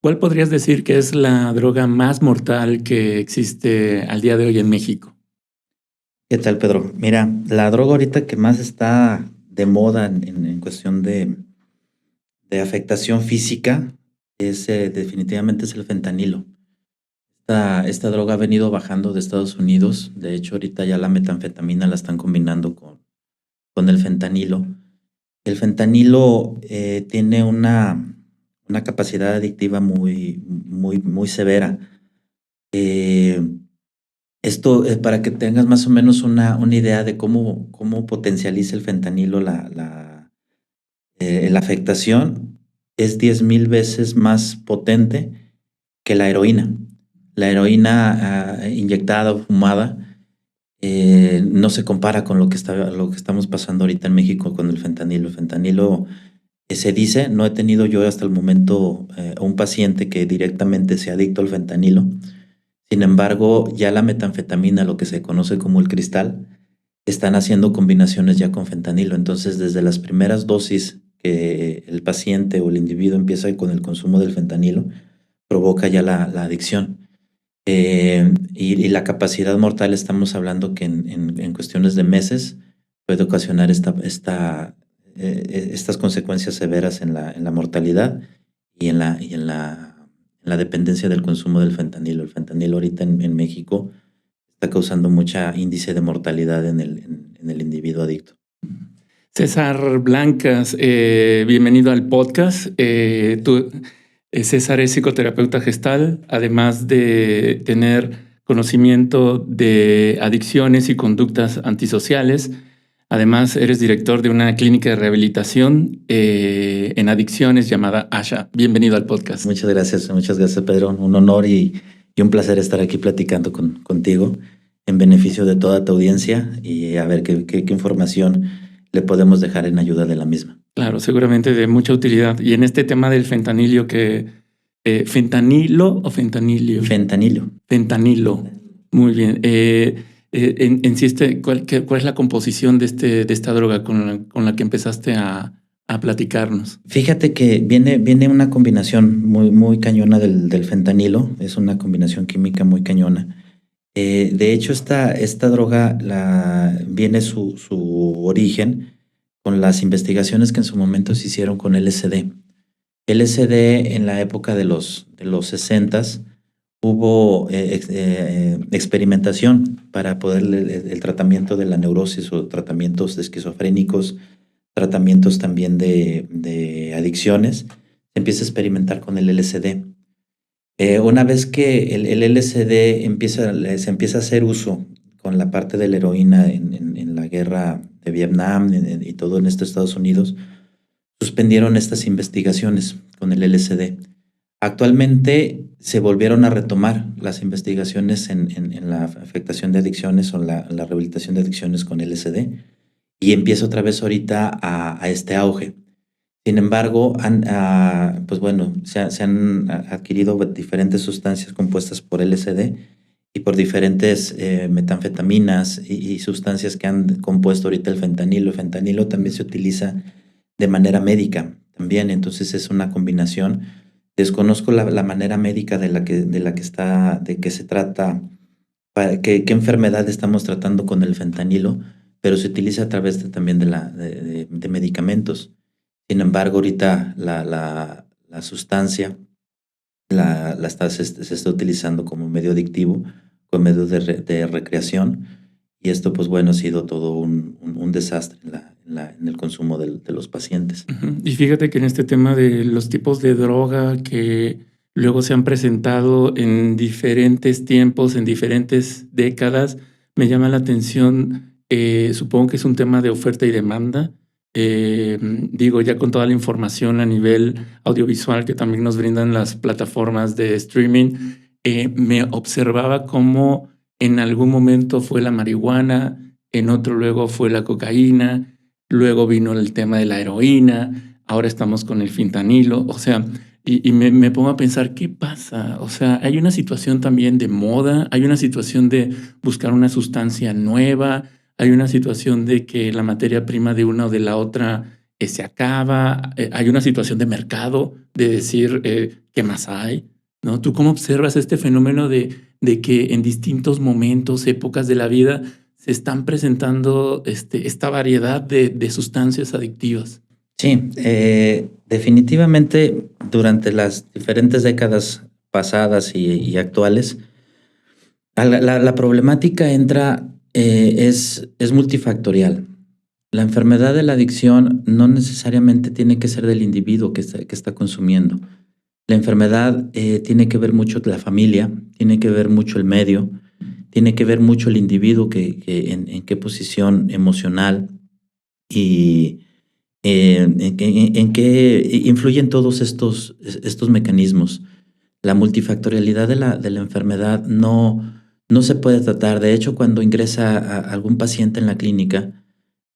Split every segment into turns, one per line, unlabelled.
¿Cuál podrías decir que es la droga más mortal que existe al día de hoy en México?
¿Qué tal, Pedro? Mira, la droga ahorita que más está de moda en cuestión de afectación física es definitivamente es el fentanilo. Esta droga ha venido bajando de Estados Unidos. De hecho, ahorita ya la metanfetamina la están combinando con el fentanilo. El fentanilo tiene una capacidad adictiva muy severa. Eh, Esto, para que tengas más o menos una idea de cómo potencializa el fentanilo la afectación, es 10,000 veces más potente que la heroína. La heroína inyectada o fumada no se compara con lo que estamos pasando ahorita en México con el fentanilo. El fentanilo se dice, no he tenido yo hasta el momento un paciente que directamente sea adicto al fentanilo. Sin embargo, ya la metanfetamina, lo que se conoce como el cristal, están haciendo combinaciones ya con fentanilo. Entonces, desde las primeras dosis que el paciente o el individuo empieza con el consumo del fentanilo, provoca ya la adicción. Y la capacidad mortal, estamos hablando que en cuestiones de meses puede ocasionar estas consecuencias severas en la mortalidad y en la dependencia del consumo del fentanilo. El fentanilo ahorita en México está causando mucha índice de mortalidad en el individuo adicto.
César Blancas, bienvenido al podcast. César es psicoterapeuta gestal, además de tener conocimiento de adicciones y conductas antisociales. Además, eres director de una clínica de rehabilitación en adicciones llamada ASHA. Bienvenido al podcast.
Muchas gracias, Pedro. Un honor y un placer estar aquí platicando contigo en beneficio de toda tu audiencia y a ver qué información le podemos dejar en ayuda de la misma.
Claro, seguramente de mucha utilidad. Y en este tema del fentanilo ¿fentanilo o fentanilio?
Fentanilo.
Fentanilo. Muy bien. ¿Cuál es la composición de esta droga con la que empezaste a platicarnos?
Fíjate que viene una combinación muy cañona del fentanilo. Es una combinación química muy cañona. De hecho, esta droga viene su origen con las investigaciones que en su momento se hicieron con LSD. LSD en la época de los 60s hubo experimentación para poder el tratamiento de la neurosis o tratamientos de esquizofrénicos, tratamientos también de adicciones. Se empieza a experimentar con el LSD. Una vez que el LSD se empieza a hacer uso con la parte de la heroína en la guerra de Vietnam y todo en Estados Unidos, suspendieron estas investigaciones con el LSD. Actualmente se volvieron a retomar las investigaciones en la afectación de adicciones o la rehabilitación de adicciones con LSD y empieza otra vez ahorita a este auge. Sin embargo, pues bueno, se han adquirido diferentes sustancias compuestas por LSD y por diferentes metanfetaminas y sustancias que han compuesto ahorita el fentanilo. El fentanilo también se utiliza de manera médica también, entonces es una combinación. Desconozco la manera médica de que se trata, qué enfermedad estamos tratando con el fentanilo, pero se utiliza a través también de medicamentos. Sin embargo, ahorita la sustancia se está utilizando como medio adictivo, como medio de recreación, y esto, pues bueno, ha sido todo un desastre en el consumo de los pacientes.
Y fíjate que en este tema de los tipos de droga que luego se han presentado en diferentes tiempos, en diferentes décadas, me llama la atención, supongo que es un tema de oferta y demanda. Digo, ya con toda la información a nivel audiovisual que también nos brindan las plataformas de streaming, me observaba cómo en algún momento fue la marihuana, en otro luego fue la cocaína, luego vino el tema de la heroína, ahora estamos con el fentanilo, o sea, y me pongo a pensar, ¿qué pasa? O sea, hay una situación también de moda, hay una situación de buscar una sustancia nueva, hay una situación de que la materia prima de una o de la otra se acaba, hay una situación de mercado, de decir, ¿qué más hay? ¿No? ¿Tú cómo observas este fenómeno de que en distintos momentos, épocas de la vida, se están presentando esta variedad de sustancias adictivas?
Sí, definitivamente durante las diferentes décadas pasadas y actuales, la problemática entra, es multifactorial. La enfermedad de la adicción no necesariamente tiene que ser del individuo que está consumiendo. La enfermedad tiene que ver mucho la familia, tiene que ver mucho el medio, tiene que ver mucho el individuo en qué posición emocional y en qué influyen todos estos mecanismos. La multifactorialidad de la enfermedad no se puede tratar. De hecho, cuando ingresa algún paciente en la clínica,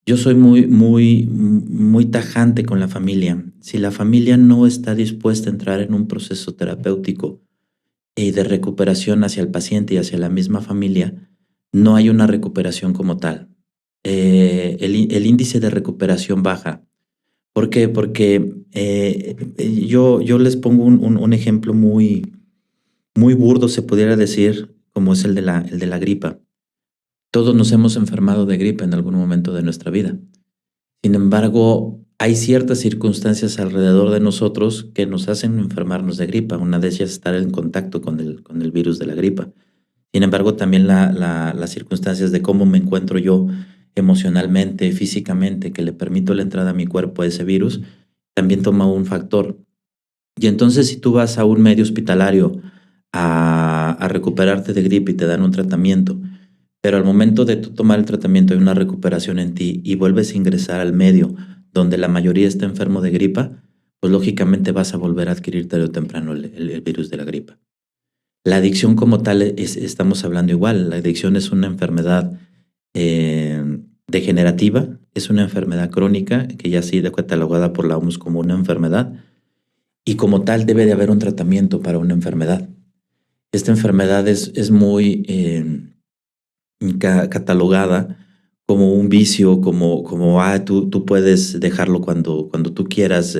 yo soy muy tajante con la familia. Si la familia no está dispuesta a entrar en un proceso terapéutico y de recuperación hacia el paciente y hacia la misma familia, no hay una recuperación como tal. El índice de recuperación baja. ¿Por qué? Porque yo les pongo un ejemplo muy burdo, se pudiera decir, como es el de la gripa. Todos nos hemos enfermado de gripa en algún momento de nuestra vida. Sin embargo, hay ciertas circunstancias alrededor de nosotros que nos hacen enfermarnos de gripa. Una de ellas es estar en contacto con el virus de la gripa. Sin embargo, también las circunstancias de cómo me encuentro yo emocionalmente, físicamente, que le permito la entrada a mi cuerpo a ese virus, también toma un factor. Y entonces, si tú vas a un medio hospitalario a recuperarte de gripe y te dan un tratamiento, pero al momento de tú tomar el tratamiento hay una recuperación en ti y vuelves a ingresar al medio donde la mayoría está enfermo de gripa, pues lógicamente vas a volver a adquirir tarde o temprano el virus de la gripa. La adicción como tal, estamos hablando igual. La adicción es una enfermedad degenerativa, es una enfermedad crónica que ya ha sido catalogada por la OMS como una enfermedad y como tal debe de haber un tratamiento para una enfermedad. Esta enfermedad es muy catalogada como un vicio, como tú puedes dejarlo cuando tú quieras.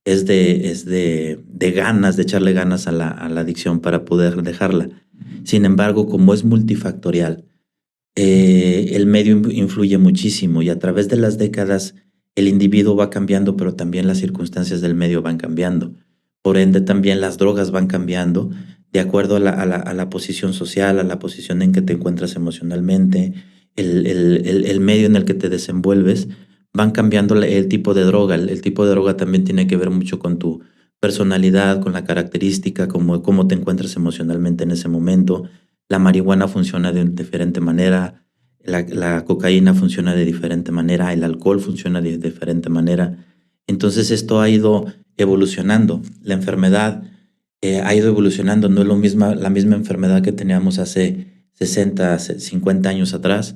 Es de ganas, de echarle ganas a la adicción para poder dejarla. Sin embargo, como es multifactorial, el medio influye muchísimo y a través de las décadas el individuo va cambiando, pero también las circunstancias del medio van cambiando. Por ende, también las drogas van cambiando de acuerdo a la posición social, a la posición en que te encuentras emocionalmente, el medio en el que te desenvuelves, van cambiando el tipo de droga. El tipo de droga también tiene que ver mucho con tu personalidad, con la característica, cómo te encuentras emocionalmente en ese momento. La marihuana funciona de diferente manera, la cocaína funciona de diferente manera, el alcohol funciona de diferente manera. Entonces esto ha ido evolucionando. La enfermedad ha ido evolucionando, no es la misma enfermedad que teníamos hace 60, 50 años atrás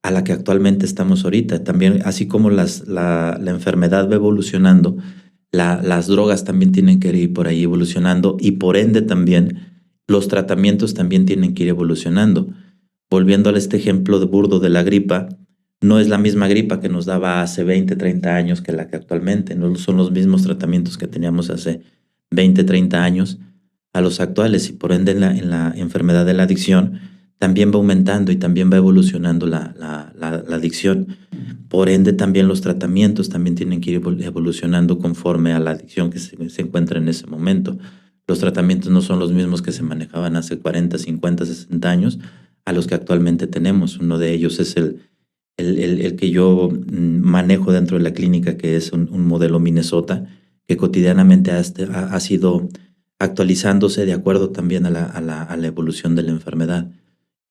a la que actualmente estamos ahorita. También, así como la enfermedad va evolucionando, las drogas también tienen que ir por ahí evolucionando y por ende también los tratamientos también tienen que ir evolucionando. Volviendo a este ejemplo de burdo de la gripa, no es la misma gripa que nos daba hace 20, 30 años que la que actualmente, no son los mismos tratamientos que teníamos hace 20, 30 años a los actuales y por ende en la enfermedad de la adicción también va aumentando y también va evolucionando la adicción. Por ende también los tratamientos también tienen que ir evolucionando conforme a la adicción que se encuentra en ese momento. Los tratamientos no son los mismos que se manejaban hace 40, 50, 60 años a los que actualmente tenemos. Uno de ellos es el que yo manejo dentro de la clínica, que es un modelo Minnesota, que cotidianamente ha sido actualizándose de acuerdo también a la evolución de la enfermedad.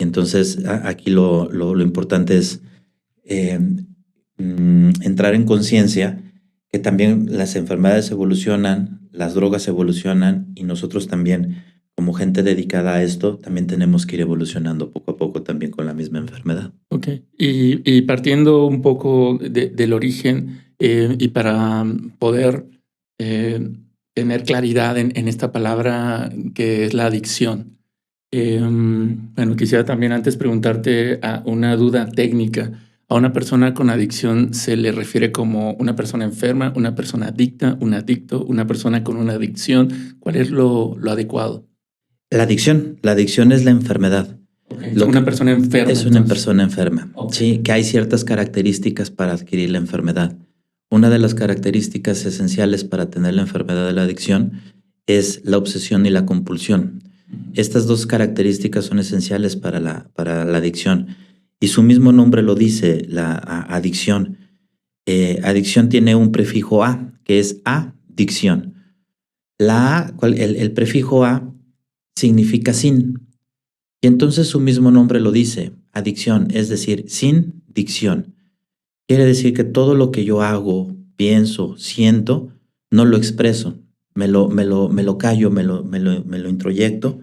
Entonces, aquí lo importante es entrar en conciencia que también las enfermedades evolucionan, las drogas evolucionan y nosotros también, como gente dedicada a esto, también tenemos que ir evolucionando poco a poco también con la misma enfermedad.
Ok. Y partiendo un poco del origen y para poder eh, tener claridad en esta palabra que es la adicción. Bueno, quisiera también antes preguntarte una duda técnica. ¿A una persona con adicción se le refiere como una persona enferma, una persona adicta, un adicto, una persona con una adicción? ¿Cuál es lo adecuado?
La adicción es la enfermedad.
Okay.
Lo
Una
que
persona enferma,
es una
entonces.
persona enferma.
Okay.
Sí, que hay ciertas características para adquirir la enfermedad. Una de las características esenciales para tener la enfermedad de la adicción es la obsesión y la compulsión. Estas dos características son esenciales para la adicción. Y su mismo nombre lo dice, adicción. Adicción tiene un prefijo a, que es adicción. El prefijo a significa sin. Y entonces su mismo nombre lo dice, adicción, es decir, sin dicción. Quiere decir que todo lo que yo hago, pienso, siento, no lo expreso. Me lo callo, me lo introyecto.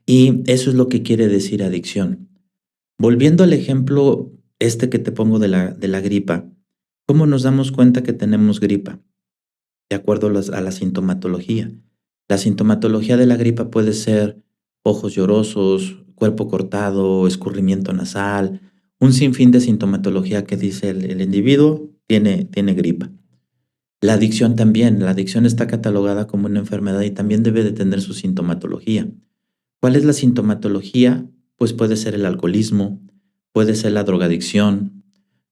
Y eso es lo que quiere decir adicción. Volviendo al ejemplo que te pongo de la gripa, ¿cómo nos damos cuenta que tenemos gripa? De acuerdo a la sintomatología. La sintomatología de la gripa puede ser ojos llorosos, cuerpo cortado, escurrimiento nasal, un sinfín de sintomatología que dice el individuo tiene gripa. La adicción también, la adicción está catalogada como una enfermedad y también debe de tener su sintomatología. ¿Cuál es la sintomatología? Pues puede ser el alcoholismo, puede ser la drogadicción,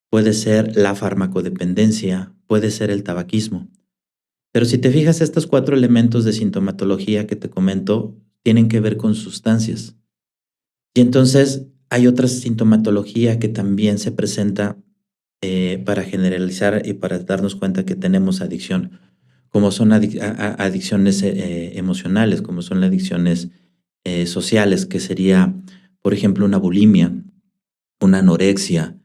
puede ser la farmacodependencia, puede ser el tabaquismo. Pero si te fijas, estos 4 elementos de sintomatología que te comento tienen que ver con sustancias. Y entonces hay otra sintomatología que también se presenta para generalizar y para darnos cuenta que tenemos adicción, como son adicciones emocionales, como son las adicciones sociales, que sería, por ejemplo, una bulimia, una anorexia,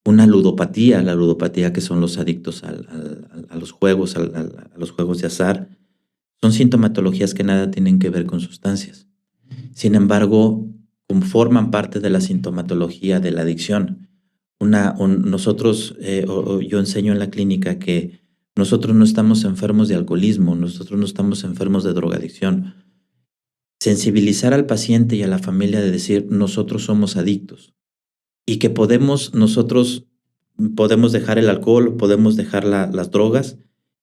una ludopatía, la ludopatía que son los adictos a los juegos, a los juegos de azar, son sintomatologías que nada tienen que ver con sustancias. Sin embargo, como forman parte de la sintomatología de la adicción. Nosotros, yo enseño en la clínica que nosotros no estamos enfermos de alcoholismo, nosotros no estamos enfermos de drogadicción. Sensibilizar al paciente y a la familia de decir, nosotros somos adictos. Y que nosotros podemos dejar el alcohol, podemos dejar las drogas.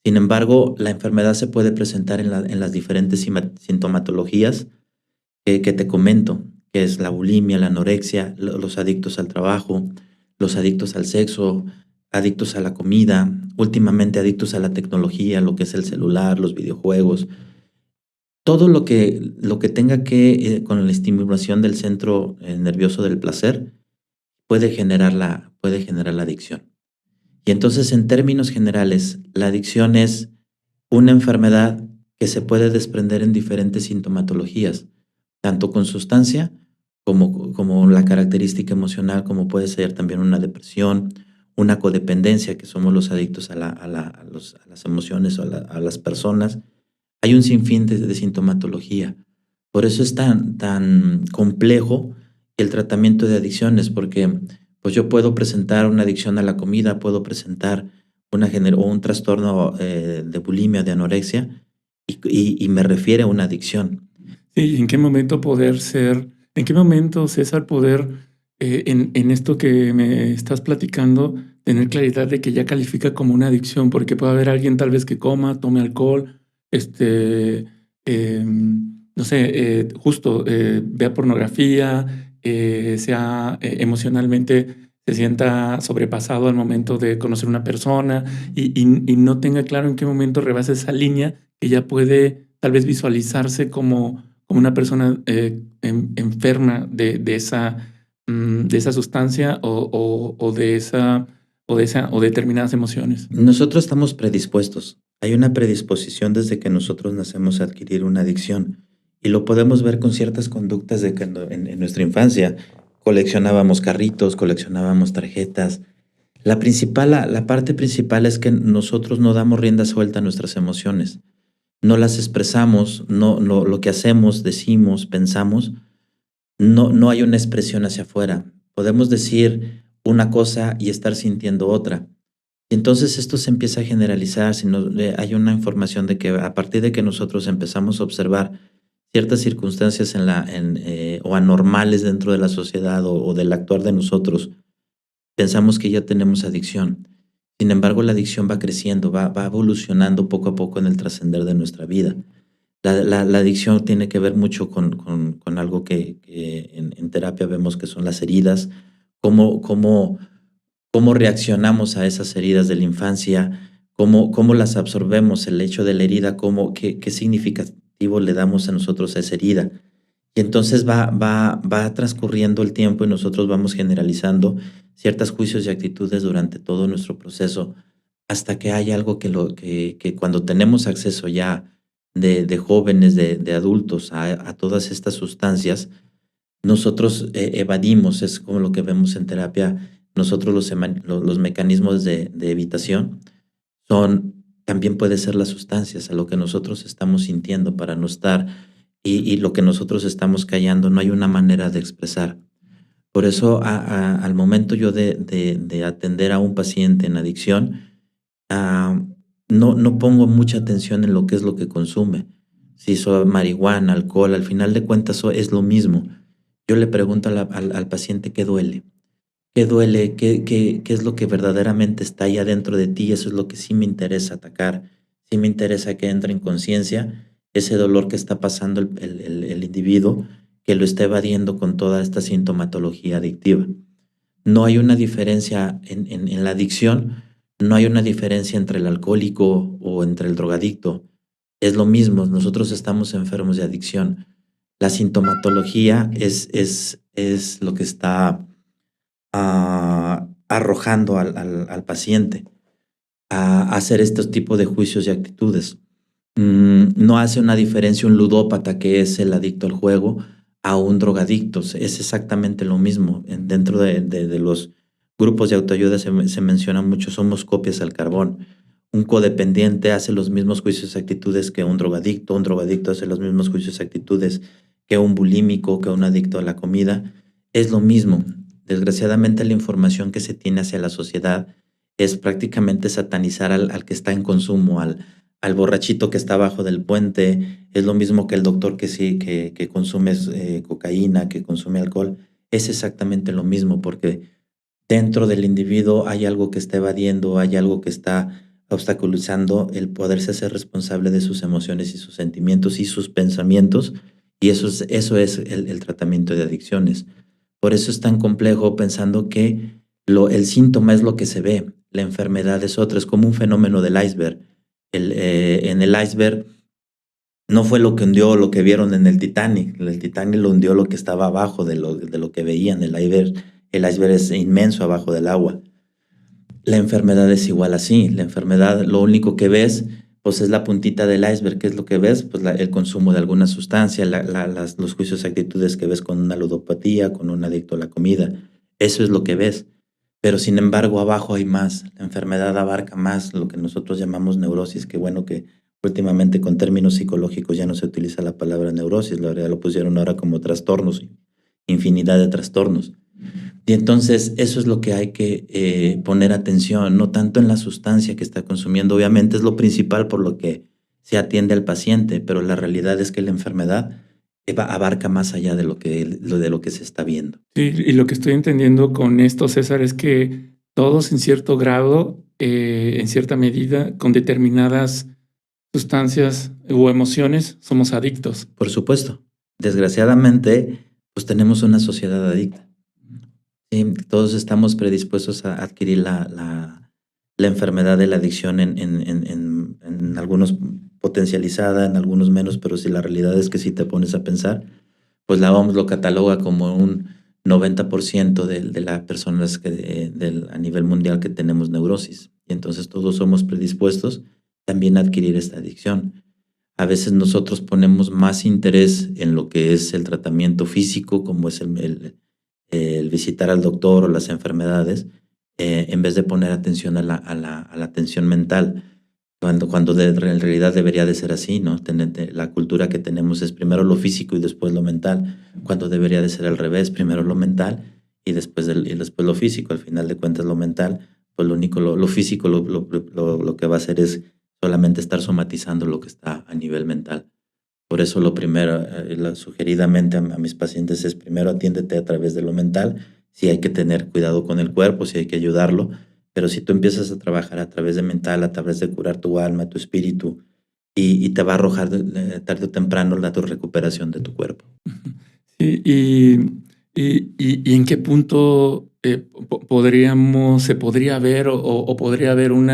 Sin embargo, la enfermedad se puede presentar en las diferentes sintomatologías que te comento, que es la bulimia, la anorexia, los adictos al trabajo, los adictos al sexo, adictos a la comida, últimamente adictos a la tecnología, lo que es el celular, los videojuegos. Todo lo que tenga que con la estimulación del centro nervioso del placer puede generar la adicción. Y entonces, en términos generales, la adicción es una enfermedad que se puede desprender en diferentes sintomatologías, tanto con sustancia como la característica emocional, como puede ser también una depresión, una codependencia, que somos los adictos a las emociones o a las personas. Hay un sinfín de sintomatología. Por eso es tan complejo el tratamiento de adicciones, porque pues yo puedo presentar una adicción a la comida, puedo presentar un trastorno de bulimia, de anorexia, y me refiere a una adicción.
Sí, ¿en qué momento, César, poder, en esto que me estás platicando, tener claridad de que ya califica como una adicción? Porque puede haber alguien tal vez que coma, tome alcohol, no sé, justo vea pornografía, sea emocionalmente se sienta sobrepasado al momento de conocer una persona y no tenga claro en qué momento rebasa esa línea que ya puede tal vez visualizarse como una persona enferma de esa sustancia o de determinadas emociones.
Nosotros estamos predispuestos. Hay una predisposición desde que nosotros nacemos a adquirir una adicción. Y lo podemos ver con ciertas conductas de que en nuestra infancia coleccionábamos carritos, coleccionábamos tarjetas. La parte principal es que nosotros no damos rienda suelta a nuestras emociones. No las expresamos, lo que hacemos, decimos, pensamos, no hay una expresión hacia afuera. Podemos decir una cosa y estar sintiendo otra. Y entonces esto se empieza a generalizar. Hay una información de que a partir de que nosotros empezamos a observar ciertas circunstancias o anormales dentro de la sociedad o del actuar de nosotros, pensamos que ya tenemos adicción. Sin embargo, la adicción va creciendo, va evolucionando poco a poco en el trascender de nuestra vida. La adicción tiene que ver mucho con algo que en terapia vemos que son las heridas, cómo reaccionamos a esas heridas de la infancia, cómo las absorbemos, el hecho de la herida, qué significativo le damos a nosotros a esa herida. Y entonces va transcurriendo el tiempo y nosotros vamos generalizando ciertos juicios y actitudes durante todo nuestro proceso, hasta que hay algo que cuando tenemos acceso ya de jóvenes, de adultos a todas estas sustancias, nosotros evadimos, es como lo que vemos en terapia, nosotros los mecanismos de evitación también puede ser las sustancias, a lo que nosotros estamos sintiendo para no estar, y lo que nosotros estamos callando, no hay una manera de expresar. Por eso al momento yo de atender a un paciente en adicción, ah, no pongo mucha atención en lo que es lo que consume. Si es marihuana, alcohol, al final de cuentas es lo mismo. Yo le pregunto al paciente qué duele. ¿Qué duele? ¿Qué es lo que verdaderamente está ahí adentro de ti? Eso es lo que sí me interesa atacar. Sí me interesa que entre en conciencia ese dolor que está pasando el individuo, que lo está evadiendo con toda esta sintomatología adictiva. No hay una diferencia en la adicción, no hay una diferencia entre el alcohólico o entre el drogadicto. Es lo mismo, nosotros estamos enfermos de adicción. La sintomatología es lo que está arrojando al paciente a hacer estos tipos de juicios y actitudes. No hace una diferencia un ludópata, que es el adicto al juego, a un drogadicto. Es exactamente lo mismo. Dentro de los grupos de autoayuda se menciona mucho, somos copias al carbón. Un codependiente hace los mismos juicios y actitudes que un drogadicto hace los mismos juicios y actitudes que un bulímico, que un adicto a la comida. Es lo mismo. Desgraciadamente, la información que se tiene hacia la sociedad es prácticamente satanizar al que está en consumo, al borrachito que está abajo del puente. Es lo mismo que el doctor que consume cocaína, que consume alcohol. Es exactamente lo mismo, porque dentro del individuo hay algo que está evadiendo, hay algo que está obstaculizando el poderse hacer responsable de sus emociones y sus sentimientos y sus pensamientos, y eso es el tratamiento de adicciones. Por eso es tan complejo, pensando que el síntoma es lo que se ve, la enfermedad es otra, es como un fenómeno del iceberg. En el iceberg no fue lo que hundió lo que vieron en el Titanic. El Titanic lo hundió lo que estaba abajo de lo que veían. El iceberg es inmenso abajo del agua. La enfermedad es igual así. La enfermedad, lo único que ves, pues es la puntita del iceberg. ¿Qué es lo que ves? Pues el consumo de alguna sustancia, los juicios y actitudes que ves con una ludopatía, con un adicto a la comida. Eso es lo que ves. Pero sin embargo, abajo hay más. La enfermedad abarca más lo que nosotros llamamos neurosis. Qué bueno que últimamente con términos psicológicos ya no se utiliza la palabra neurosis. La verdad lo pusieron ahora como trastornos, infinidad de trastornos. Y entonces eso es lo que hay que poner atención, no tanto en la sustancia que está consumiendo. Obviamente es lo principal por lo que se atiende al paciente, pero la realidad es que la enfermedad abarca más allá de lo que se está viendo.
Sí, y lo que estoy entendiendo con esto, César, es que todos en cierto grado, en cierta medida, con determinadas sustancias o emociones, somos adictos.
Por supuesto. Desgraciadamente, pues tenemos una sociedad adicta. Sí, todos estamos predispuestos a adquirir la enfermedad de la adicción, en algunos potencializada, en algunos menos, pero si la realidad es que si te pones a pensar, pues la OMS lo cataloga como un 90% de las personas a nivel mundial que tenemos neurosis. Y entonces todos somos predispuestos también a adquirir esta adicción. A veces nosotros ponemos más interés en lo que es el tratamiento físico, como es el visitar al doctor o las enfermedades, en vez de poner atención a la atención mental, cuando en realidad debería de ser así, ¿no? La cultura que tenemos es primero lo físico y después lo mental, cuando debería de ser al revés, primero lo mental y después lo físico. Al final de cuentas, lo mental, pues lo físico lo que va a hacer es solamente estar somatizando lo que está a nivel mental. Por eso lo primero, sugeridamente a mis pacientes, es primero atiéndete a través de lo mental sí hay que tener cuidado con el cuerpo, sí hay que ayudarlo, pero si tú empiezas a trabajar a través de mental, a través de curar tu alma, tu espíritu, y te va a arrojar tarde o temprano la tu recuperación de tu cuerpo.
Sí, y ¿en qué punto se podría ver o podría haber un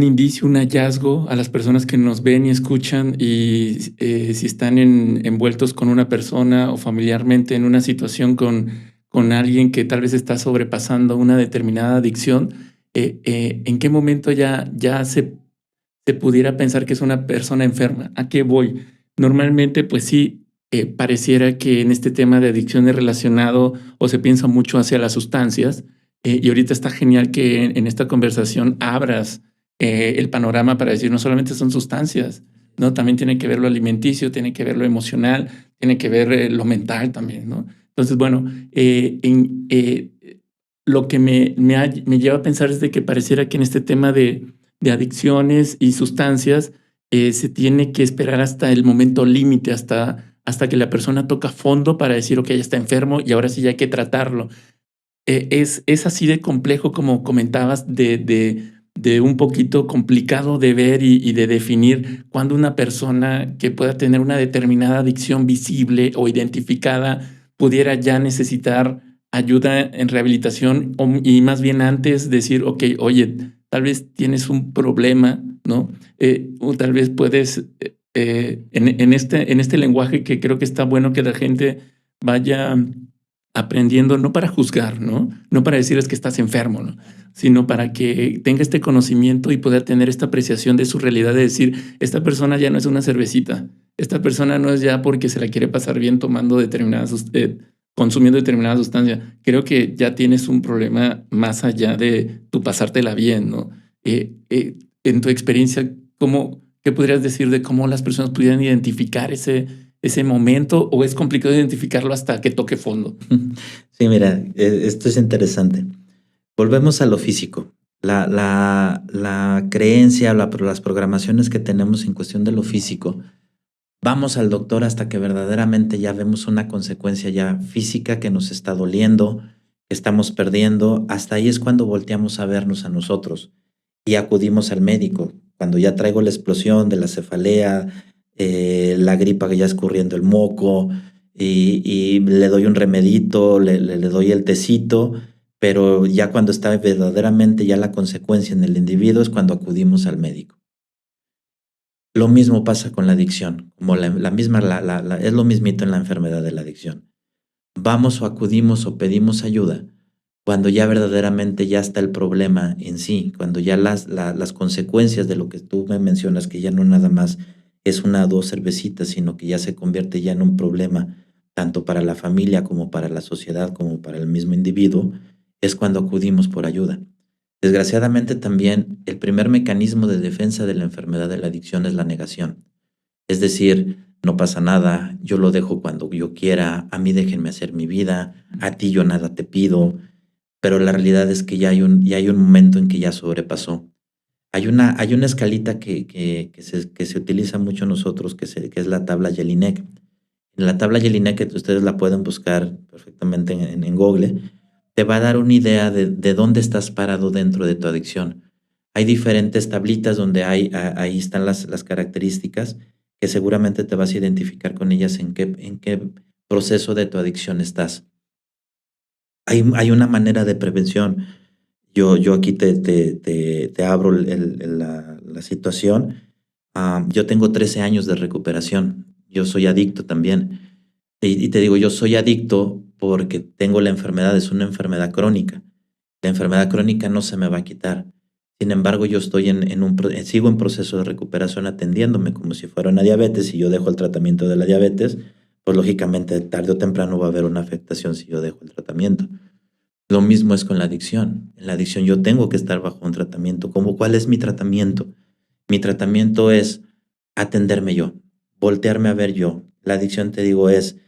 indicio, un hallazgo a las personas que nos ven y escuchan y si están envueltos con una persona o familiarmente en una situación con alguien que tal vez está sobrepasando una determinada adicción? ¿En qué momento ya se pudiera pensar que es una persona enferma? ¿A qué voy? Normalmente, pues sí, pareciera que en este tema de adicciones relacionado o se piensa mucho hacia las sustancias, y ahorita está genial que en esta conversación abras el panorama para decir no solamente son sustancias, ¿no? También tiene que ver lo alimenticio, tiene que ver lo emocional, tiene que ver lo mental también, ¿no? Entonces, bueno, lo que me lleva a pensar es de que pareciera que en este tema de adicciones y sustancias, se tiene que esperar hasta el momento límite, hasta que la persona toca fondo para decir, ok, ya está enfermo y ahora sí ya hay que tratarlo. Es así de complejo como comentabas, de un poquito complicado de ver y de definir cuando una persona que pueda tener una determinada adicción visible o identificada pudiera ya necesitar ayuda en rehabilitación y más bien antes decir, ok, oye, tal vez tienes un problema, ¿no? O tal vez puedes, en este lenguaje que creo que está bueno que la gente vaya aprendiendo, no para juzgar, ¿no? No para decirles que estás enfermo, ¿no? Sino para que tenga este conocimiento y pueda tener esta apreciación de su realidad, de decir, esta persona ya no es una cervecita, esta persona no es ya porque se la quiere pasar bien tomando consumiendo determinada sustancia. Creo que ya tienes un problema más allá de tu pasártela bien, ¿no? En tu experiencia, ¿qué podrías decir de cómo las personas pudieran identificar ese momento, o es complicado identificarlo hasta que toque fondo?
Sí, mira, esto es interesante. Volvemos a lo físico. La creencia, las programaciones que tenemos en cuestión de lo físico, vamos al doctor hasta que verdaderamente ya vemos una consecuencia ya física que nos está doliendo, que estamos perdiendo. Hasta ahí es cuando volteamos a vernos a nosotros y acudimos al médico. Cuando ya traigo la explosión de la cefalea, la gripa que ya escurriendo el moco, y le doy un remedito, le doy el tecito, pero ya cuando está verdaderamente ya la consecuencia en el individuo es cuando acudimos al médico. Lo mismo pasa con la adicción, como es lo mismito en la enfermedad de la adicción. Vamos o acudimos o pedimos ayuda cuando ya verdaderamente ya está el problema en sí, cuando ya las consecuencias de lo que tú me mencionas, que ya no nada más es una o dos cervecitas, sino que ya se convierte ya en un problema tanto para la familia como para la sociedad, como para el mismo individuo, es cuando acudimos por ayuda. Desgraciadamente también el primer mecanismo de defensa de la enfermedad de la adicción es la negación. Es decir, no pasa nada, yo lo dejo cuando yo quiera, a mí déjenme hacer mi vida, a ti yo nada te pido, pero la realidad es que ya hay un momento en que ya sobrepasó. Hay una escalita que se utiliza mucho nosotros, que es la tabla Jelinek. En la tabla Jelinek, que ustedes la pueden buscar perfectamente en Google, te va a dar una idea de dónde estás parado dentro de tu adicción. Hay diferentes tablitas donde ahí están las características que seguramente te vas a identificar con ellas en qué proceso de tu adicción estás. Hay una manera de prevención. Yo aquí te abro la situación. Yo tengo 13 años de recuperación. Yo soy adicto también. Y te digo, yo soy adicto porque tengo la enfermedad, es una enfermedad crónica. La enfermedad crónica no se me va a quitar. Sin embargo, yo estoy sigo en proceso de recuperación atendiéndome como si fuera una diabetes. Si yo dejo el tratamiento de la diabetes, pues lógicamente tarde o temprano va a haber una afectación si yo dejo el tratamiento. Lo mismo es con la adicción. En la adicción yo tengo que estar bajo un tratamiento. ¿Cuál es mi tratamiento? Mi tratamiento es atenderme yo, voltearme a ver yo. La adicción, te digo, es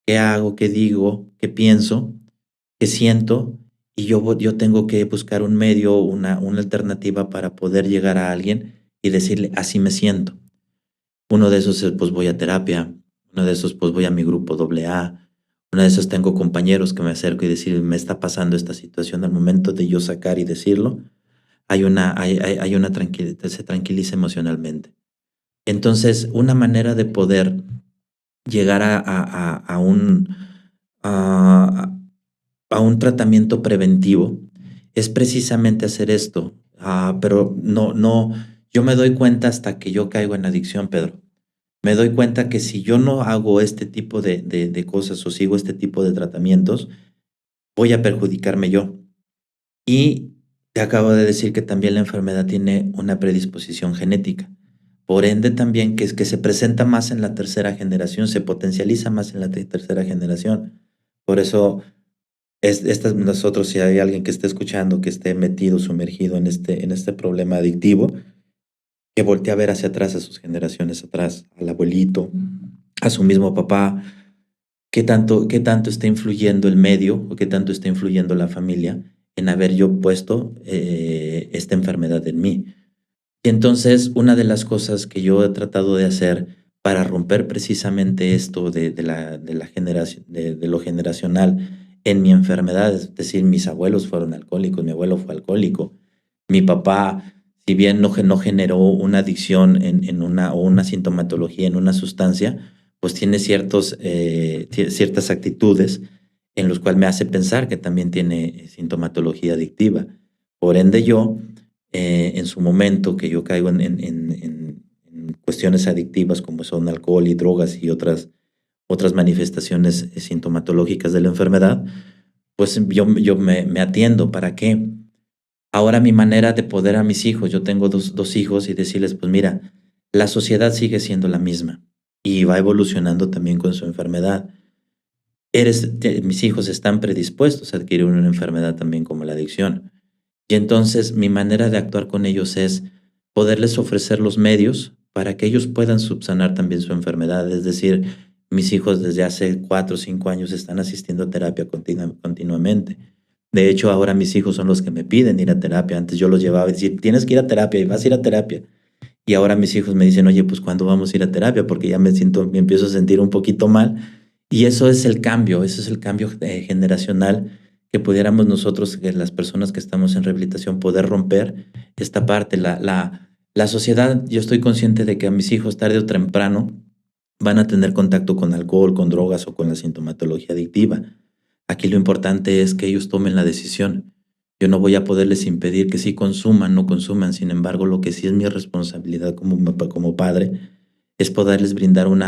qué hago, qué digo, qué pienso, qué siento, y yo tengo que buscar un medio, una alternativa para poder llegar a alguien y decirle, así me siento. Uno de esos es, pues voy a terapia, uno de esos, pues voy a mi grupo AA, Una de esas tengo compañeros que me acerco y decir, me está pasando esta situación. Al momento de yo sacar y decirlo, hay una tranquilidad, se tranquiliza emocionalmente. Entonces, una manera de poder llegar a, a un tratamiento preventivo es precisamente hacer esto. Pero no, yo me doy cuenta hasta que yo caigo en adicción, Pedro. Me doy cuenta que si yo no hago este tipo de cosas o sigo este tipo de tratamientos, voy a perjudicarme yo. Y te acabo de decir que también la enfermedad tiene una predisposición genética. Por ende, también que es que se presenta más en la tercera generación, se potencializa más en la tercera generación. Por eso, nosotros, si hay alguien que esté escuchando, que esté metido, sumergido en este problema adictivo, que voltee a ver hacia atrás, a sus generaciones atrás, al abuelito, a su mismo papá, qué tanto está influyendo el medio o qué tanto está influyendo la familia en haber yo puesto esta enfermedad en mí. Y entonces, una de las cosas que yo he tratado de hacer para romper precisamente esto de la generación, de lo generacional en mi enfermedad, es decir, mis abuelos fueron alcohólicos, mi abuelo fue alcohólico, mi papá, si bien no generó una adicción en una, o una sintomatología en una sustancia, pues tiene ciertas actitudes en los cuales me hace pensar que también tiene sintomatología adictiva. Por ende, yo en su momento que yo caigo en cuestiones adictivas como son alcohol y drogas y otras manifestaciones sintomatológicas de la enfermedad, pues yo me atiendo. ¿Para qué? Ahora mi manera de poder a mis hijos, yo tengo dos hijos y decirles, pues mira, la sociedad sigue siendo la misma y va evolucionando también con su enfermedad. Mis hijos están predispuestos a adquirir una enfermedad también como la adicción. Y entonces mi manera de actuar con ellos es poderles ofrecer los medios para que ellos puedan subsanar también su enfermedad. Es decir, mis hijos desde hace 4 o 5 años están asistiendo a terapia continuamente. De hecho, ahora mis hijos son los que me piden ir a terapia. Antes yo los llevaba y decía, tienes que ir a terapia y vas a ir a terapia. Y ahora mis hijos me dicen, oye, pues ¿cuándo vamos a ir a terapia? Porque ya me empiezo a sentir un poquito mal. Y eso es el cambio, generacional que pudiéramos nosotros, que las personas que estamos en rehabilitación, poder romper esta parte. La sociedad, yo estoy consciente de que a mis hijos tarde o temprano van a tener contacto con alcohol, con drogas o con la sintomatología adictiva. Aquí lo importante es que ellos tomen la decisión. Yo no voy a poderles impedir que sí consuman, no consuman. Sin embargo, lo que sí es mi responsabilidad como padre es poderles brindar un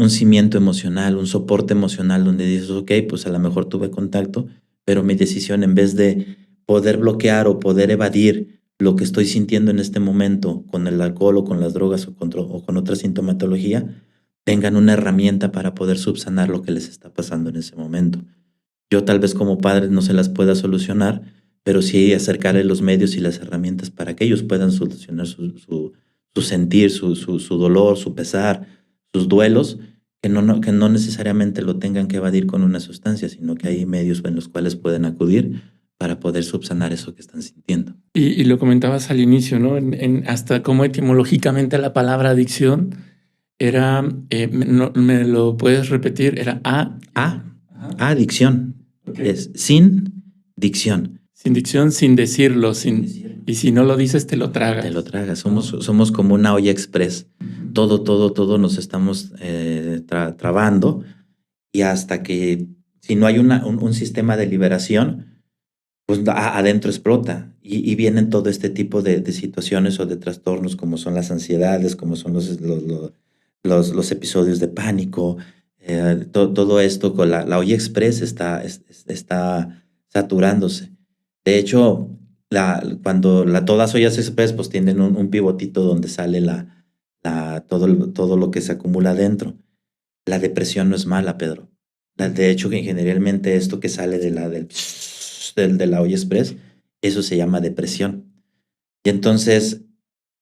cimiento emocional, un soporte emocional donde dices, ok, pues a lo mejor tuve contacto, pero mi decisión en vez de poder bloquear o poder evadir lo que estoy sintiendo en este momento con el alcohol o con las drogas o con otra sintomatología, tengan una herramienta para poder subsanar lo que les está pasando en ese momento. Yo tal vez como padre no se las pueda solucionar, pero sí acercarle los medios y las herramientas para que ellos puedan solucionar su sentir, su dolor, su pesar, sus duelos, que no necesariamente lo tengan que evadir con una sustancia, sino que hay medios en los cuales pueden acudir para poder subsanar eso que están sintiendo.
Y lo comentabas al inicio, ¿no? Hasta como etimológicamente la palabra adicción era, ¿me lo puedes repetir? Era
Adicción. Okay. Es sin dicción.
Sin dicción, sin decirlo, y si no lo dices, te lo tragas.
Te lo tragas. Somos como una olla express. Todo nos estamos trabando y hasta que si no hay un sistema de liberación, pues adentro explota y vienen todo este tipo de situaciones o de trastornos como son las ansiedades, como son los episodios de pánico, todo esto con la olla express está saturándose. De hecho, cuando todas ollas express pues tienen un pivotito donde sale todo lo que se acumula adentro. La depresión no es mala, Pedro. De hecho, generalmente esto que sale de la olla express, eso se llama depresión. Y entonces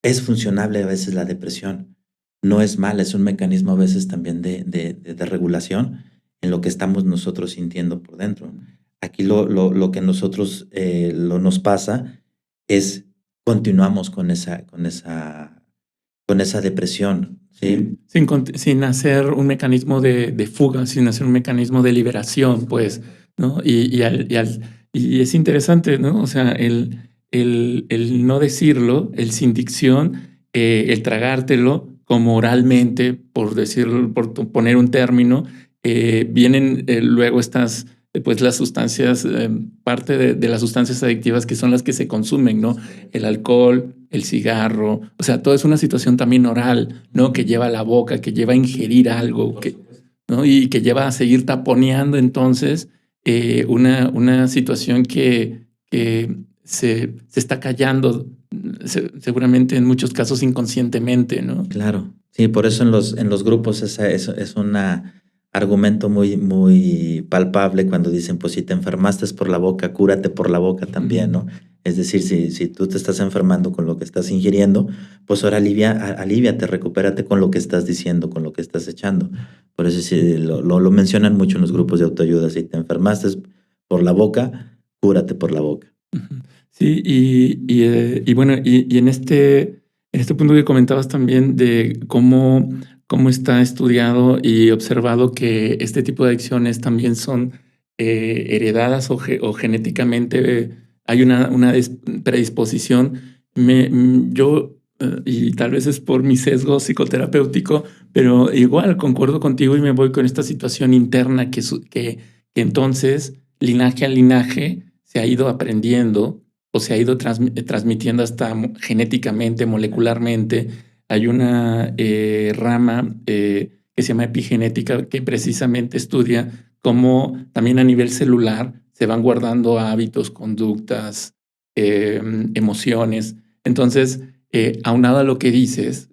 es funcionable a veces la depresión. No es mala, es un mecanismo a veces también de regulación en lo que estamos nosotros sintiendo por dentro. Aquí lo que nosotros nos pasa es continuamos con esa depresión. Sí,
sin hacer un mecanismo de fuga, sin hacer un mecanismo de liberación, pues, ¿no? Y es interesante, ¿no? O sea, el no decirlo, el sin dicción, el tragártelo como oralmente, por decirlo, poner un término, vienen luego estas, pues las sustancias, parte de las sustancias adictivas que son las que se consumen, ¿no? El alcohol, el cigarro, o sea, todo es una situación también oral, ¿no? Que lleva a la boca, que lleva a ingerir algo, ¿no? Y que lleva a seguir taponeando entonces una situación que se está callando, seguramente en muchos casos inconscientemente, ¿no?
claro. Sí, por eso en los grupos es un argumento muy, muy palpable cuando dicen, pues si te enfermaste es por la boca, cúrate por la boca también, ¿no? Es decir, si tú te estás enfermando con lo que estás ingiriendo, pues ahora aliviate, recupérate con lo que estás diciendo, con lo que estás echando. Por eso sí, lo mencionan mucho en los grupos de autoayuda. Si te enfermaste es por la boca, cúrate por la boca.
Ujú. Sí, y bueno, y en este punto que comentabas también de cómo está estudiado y observado que este tipo de adicciones también son heredadas o genéticamente hay una predisposición. Yo, y tal vez es por mi sesgo psicoterapéutico, pero igual concuerdo contigo y me voy con esta situación interna que entonces, linaje a linaje, se ha ido aprendiendo o se ha ido transmitiendo hasta genéticamente, molecularmente. Hay una rama que se llama epigenética que precisamente estudia cómo también a nivel celular se van guardando hábitos, conductas, emociones. Entonces, aunado a lo que dices,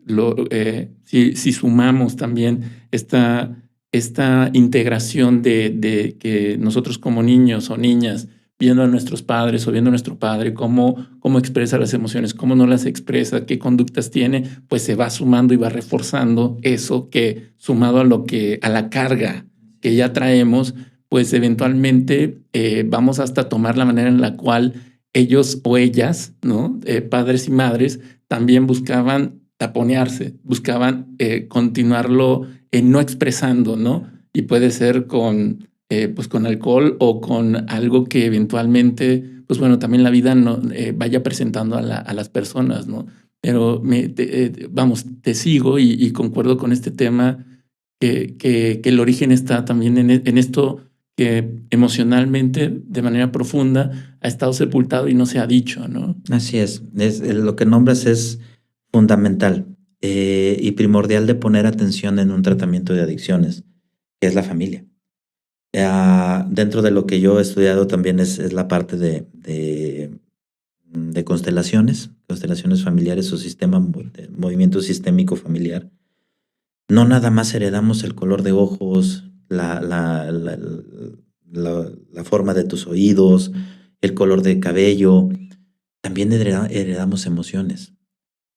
si sumamos también esta integración de que nosotros como niños o niñas, viendo a nuestros padres o viendo a nuestro padre, cómo expresa las emociones, cómo no las expresa, qué conductas tiene, pues se va sumando y va reforzando eso que, sumado a la carga que ya traemos, pues eventualmente vamos hasta tomar la manera en la cual ellos o ellas, ¿no? Padres y madres, también buscaban taponearse, buscaban continuarlo no expresando, ¿no? Y puede ser pues con alcohol o con algo que eventualmente, pues bueno, también la vida no, vaya presentando a las personas, ¿no? Pero vamos, te sigo y concuerdo con este tema que el origen está también en esto que emocionalmente, de manera profunda, ha estado sepultado y no se ha dicho, ¿no?
Así es lo que nombras es fundamental y primordial de poner atención en un tratamiento de adicciones, que es la familia. Dentro de lo que yo he estudiado también es la parte de constelaciones familiares o de movimiento sistémico familiar. No nada más heredamos el color de ojos, la forma de tus oídos, el color de cabello, también heredamos emociones.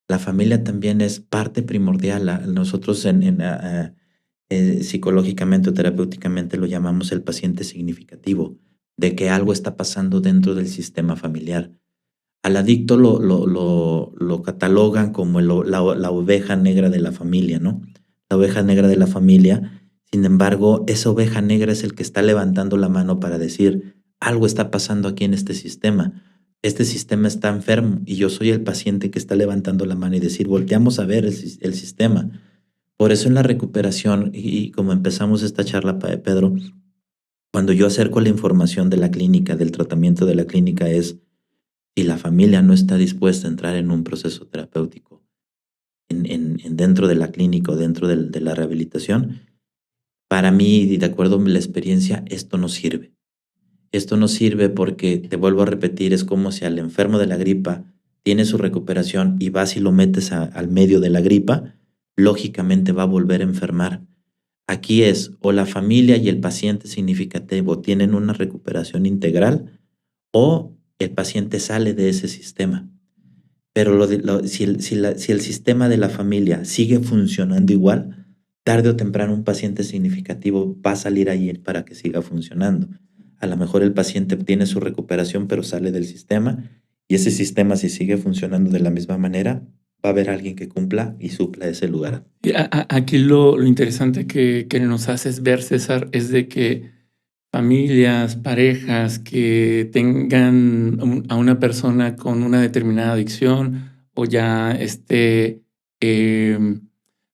La familia también es parte primordial. Nosotros psicológicamente o terapéuticamente lo llamamos el paciente significativo, de que algo está pasando dentro del sistema familiar. Al adicto lo catalogan como la oveja negra de la familia, ¿no? La oveja negra de la familia. Sin embargo, esa oveja negra es el que está levantando la mano para decir, algo está pasando aquí en este sistema. Este sistema está enfermo y yo soy el paciente que está levantando la mano y decir, volteamos a ver el sistema. Por eso en la recuperación, y como empezamos esta charla, Pedro, cuando yo acerco la información de la clínica, del tratamiento de la clínica, es si la familia no está dispuesta a entrar en un proceso terapéutico dentro de la clínica o dentro de la rehabilitación, para mí, y de acuerdo a la experiencia, esto no sirve. Esto no sirve porque, te vuelvo a repetir, es como si al enfermo de la gripa tiene su recuperación y vas y lo metes al medio de la gripa, lógicamente va a volver a enfermar. Aquí es o la familia y el paciente significativo tienen una recuperación integral o el paciente sale de ese sistema. Pero si el sistema de la familia sigue funcionando igual, tarde o temprano un paciente significativo va a salir ahí para que siga funcionando. A lo mejor el paciente tiene su recuperación, pero sale del sistema y ese sistema, si sigue funcionando de la misma manera, va a haber alguien que cumpla y supla ese lugar.
Y aquí lo interesante que nos haces ver, César, es de que familias, parejas que tengan a una persona con una determinada adicción o ya esté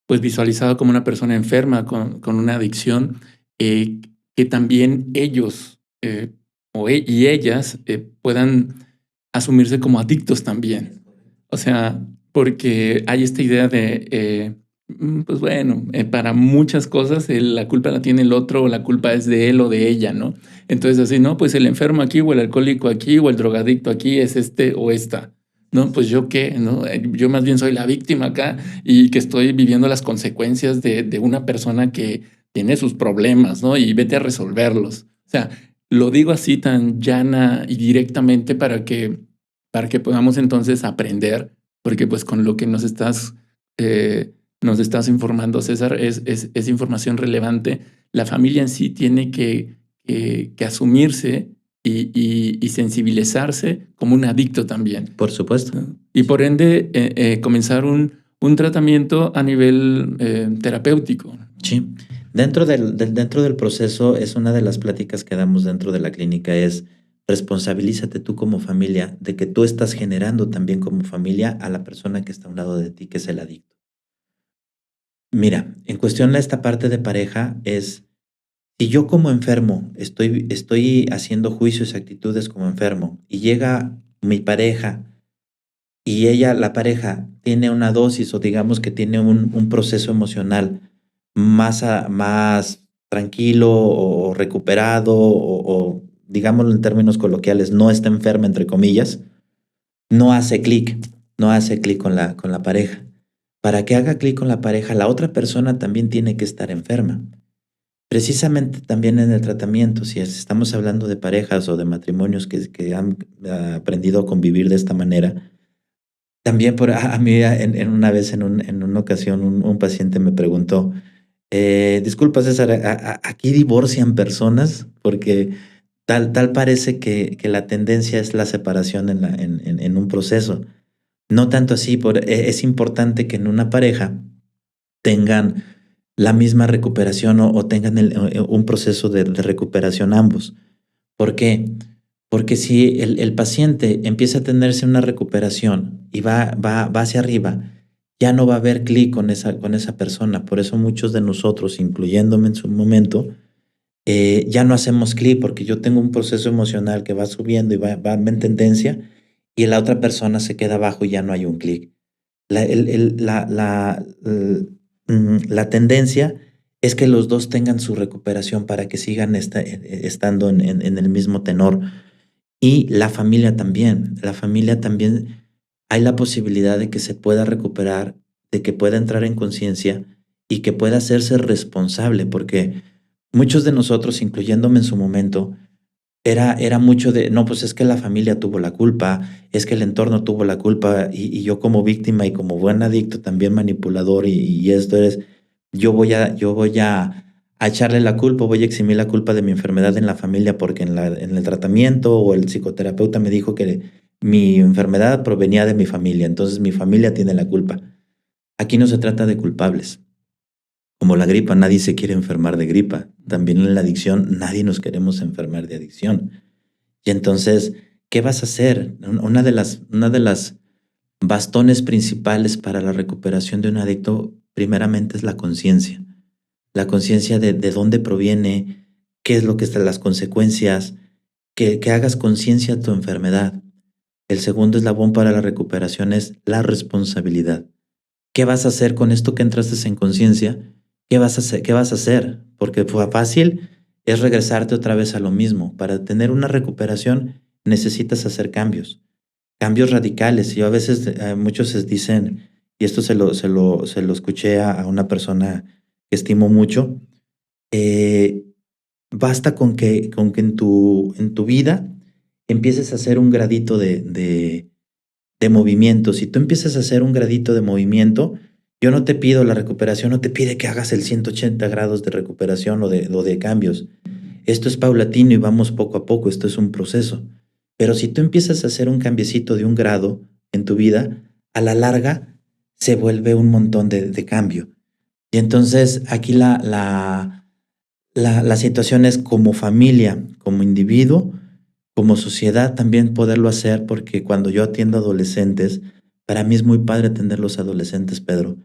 pues visualizado como una persona enferma con una adicción, que también ellos y ellas puedan asumirse como adictos también. O sea, porque hay esta idea de, pues bueno, para muchas cosas la culpa la tiene el otro o la culpa es de él o de ella, ¿no? Entonces así, no, pues el enfermo aquí o el alcohólico aquí o el drogadicto aquí es este o esta. No, pues yo qué, ¿no? Yo más bien soy la víctima acá y que estoy viviendo las consecuencias de una persona que tiene sus problemas, ¿no? Y vete a resolverlos. O sea, lo digo así tan llana y directamente para que podamos entonces aprender, porque pues con lo que nos estás informando, César, es información relevante. La familia en sí tiene que asumirse y sensibilizarse como un adicto también,
Por supuesto.
¿no? Y por ende comenzar un tratamiento a nivel terapéutico.
Sí. Dentro del proceso es una de las pláticas que damos dentro de la clínica es responsabilízate tú como familia de que tú estás generando también como familia a la persona que está a un lado de ti, que es el adicto. Mira, en cuestión a esta parte de pareja es, si yo como enfermo estoy haciendo juicios y actitudes como enfermo y llega mi pareja y la pareja, tiene una dosis o digamos que tiene un proceso emocional más tranquilo o recuperado o digámoslo en términos coloquiales, no está enferma, entre comillas, no hace clic, no hace clic con la pareja. Para que haga clic con la pareja, la otra persona también tiene que estar enferma. Precisamente también en el tratamiento, si estamos hablando de parejas o de matrimonios que han aprendido a convivir de esta manera, también a mí en una vez, en una ocasión, un paciente me preguntó, disculpa César, ¿aquí divorcian personas? Porque tal parece que la tendencia es la separación en un proceso. No tanto así, es importante que en una pareja tengan la misma recuperación o tengan un proceso de recuperación ambos. ¿Por qué? Porque si el paciente empieza a tenerse una recuperación y va hacia arriba, ya no va a haber clic con esa persona. Por eso muchos de nosotros, incluyéndome en su momento, ya no hacemos clic porque yo tengo un proceso emocional que va subiendo y va en tendencia y la otra persona se queda abajo y ya no hay un clic. La tendencia es que los dos tengan su recuperación para que sigan estando en el mismo tenor. Y la familia también. La familia también hay la posibilidad de que se pueda recuperar, de que pueda entrar en conciencia y que pueda hacerse responsable, porque muchos de nosotros, incluyéndome en su momento, era mucho de, no, pues es que la familia tuvo la culpa, es que el entorno tuvo la culpa y yo como víctima y como buen adicto, también manipulador y esto es, yo voy a echarle la culpa, voy a eximir la culpa de mi enfermedad en la familia porque en el tratamiento o el psicoterapeuta me dijo que mi enfermedad provenía de mi familia, entonces mi familia tiene la culpa. Aquí no se trata de culpables. Como la gripa, nadie se quiere enfermar de gripa. También en la adicción, nadie nos queremos enfermar de adicción. Y entonces, ¿qué vas a hacer? Una de las bastones principales para la recuperación de un adicto, primeramente es la conciencia. La conciencia de dónde proviene, qué es lo que están las consecuencias, que hagas conciencia de tu enfermedad. El segundo eslabón para la recuperación es la responsabilidad. ¿Qué vas a hacer con esto que entraste en conciencia? ¿Qué vas a hacer? ¿Qué vas a hacer? Porque fácil es regresarte otra vez a lo mismo. Para tener una recuperación necesitas hacer cambios radicales. Yo a veces, muchos dicen, y esto se lo escuché a una persona que estimo mucho, eh, basta con que en tu vida empieces a hacer un gradito de movimiento. Si tú empiezas a hacer un gradito de movimiento, yo no te pido la recuperación, no te pide que hagas el 180 grados de recuperación o de cambios. Esto es paulatino y vamos poco a poco, esto es un proceso. Pero si tú empiezas a hacer un cambiecito de un grado en tu vida, a la larga se vuelve un montón de cambio. Y entonces aquí la situación es como familia, como individuo, como sociedad también poderlo hacer, porque cuando yo atiendo adolescentes, para mí es muy padre atender los adolescentes, Pedro,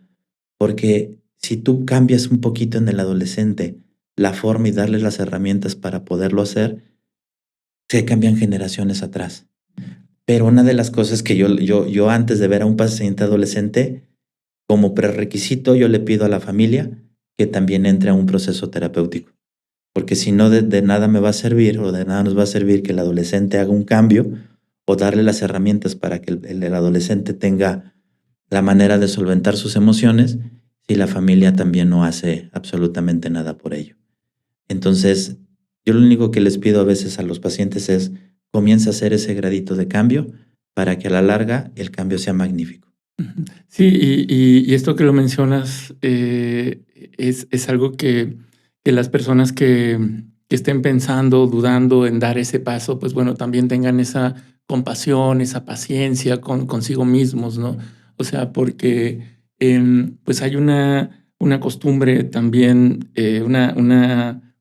porque si tú cambias un poquito en el adolescente la forma y darles las herramientas para poderlo hacer, se cambian generaciones atrás. Pero una de las cosas que yo antes de ver a un paciente adolescente, como prerequisito, yo le pido a la familia que también entre a un proceso terapéutico. Porque si no, de nada me va a servir o de nada nos va a servir que el adolescente haga un cambio o darle las herramientas para que el adolescente tenga la manera de solventar sus emociones si la familia también no hace absolutamente nada por ello. Entonces, yo lo único que les pido a veces a los pacientes es comienza a hacer ese gradito de cambio para que a la larga el cambio sea magnífico.
Sí, y esto que lo mencionas es algo que las personas que estén pensando, dudando en dar ese paso, pues bueno, también tengan esa compasión, esa paciencia consigo mismos, ¿no? O sea, porque pues hay una costumbre también,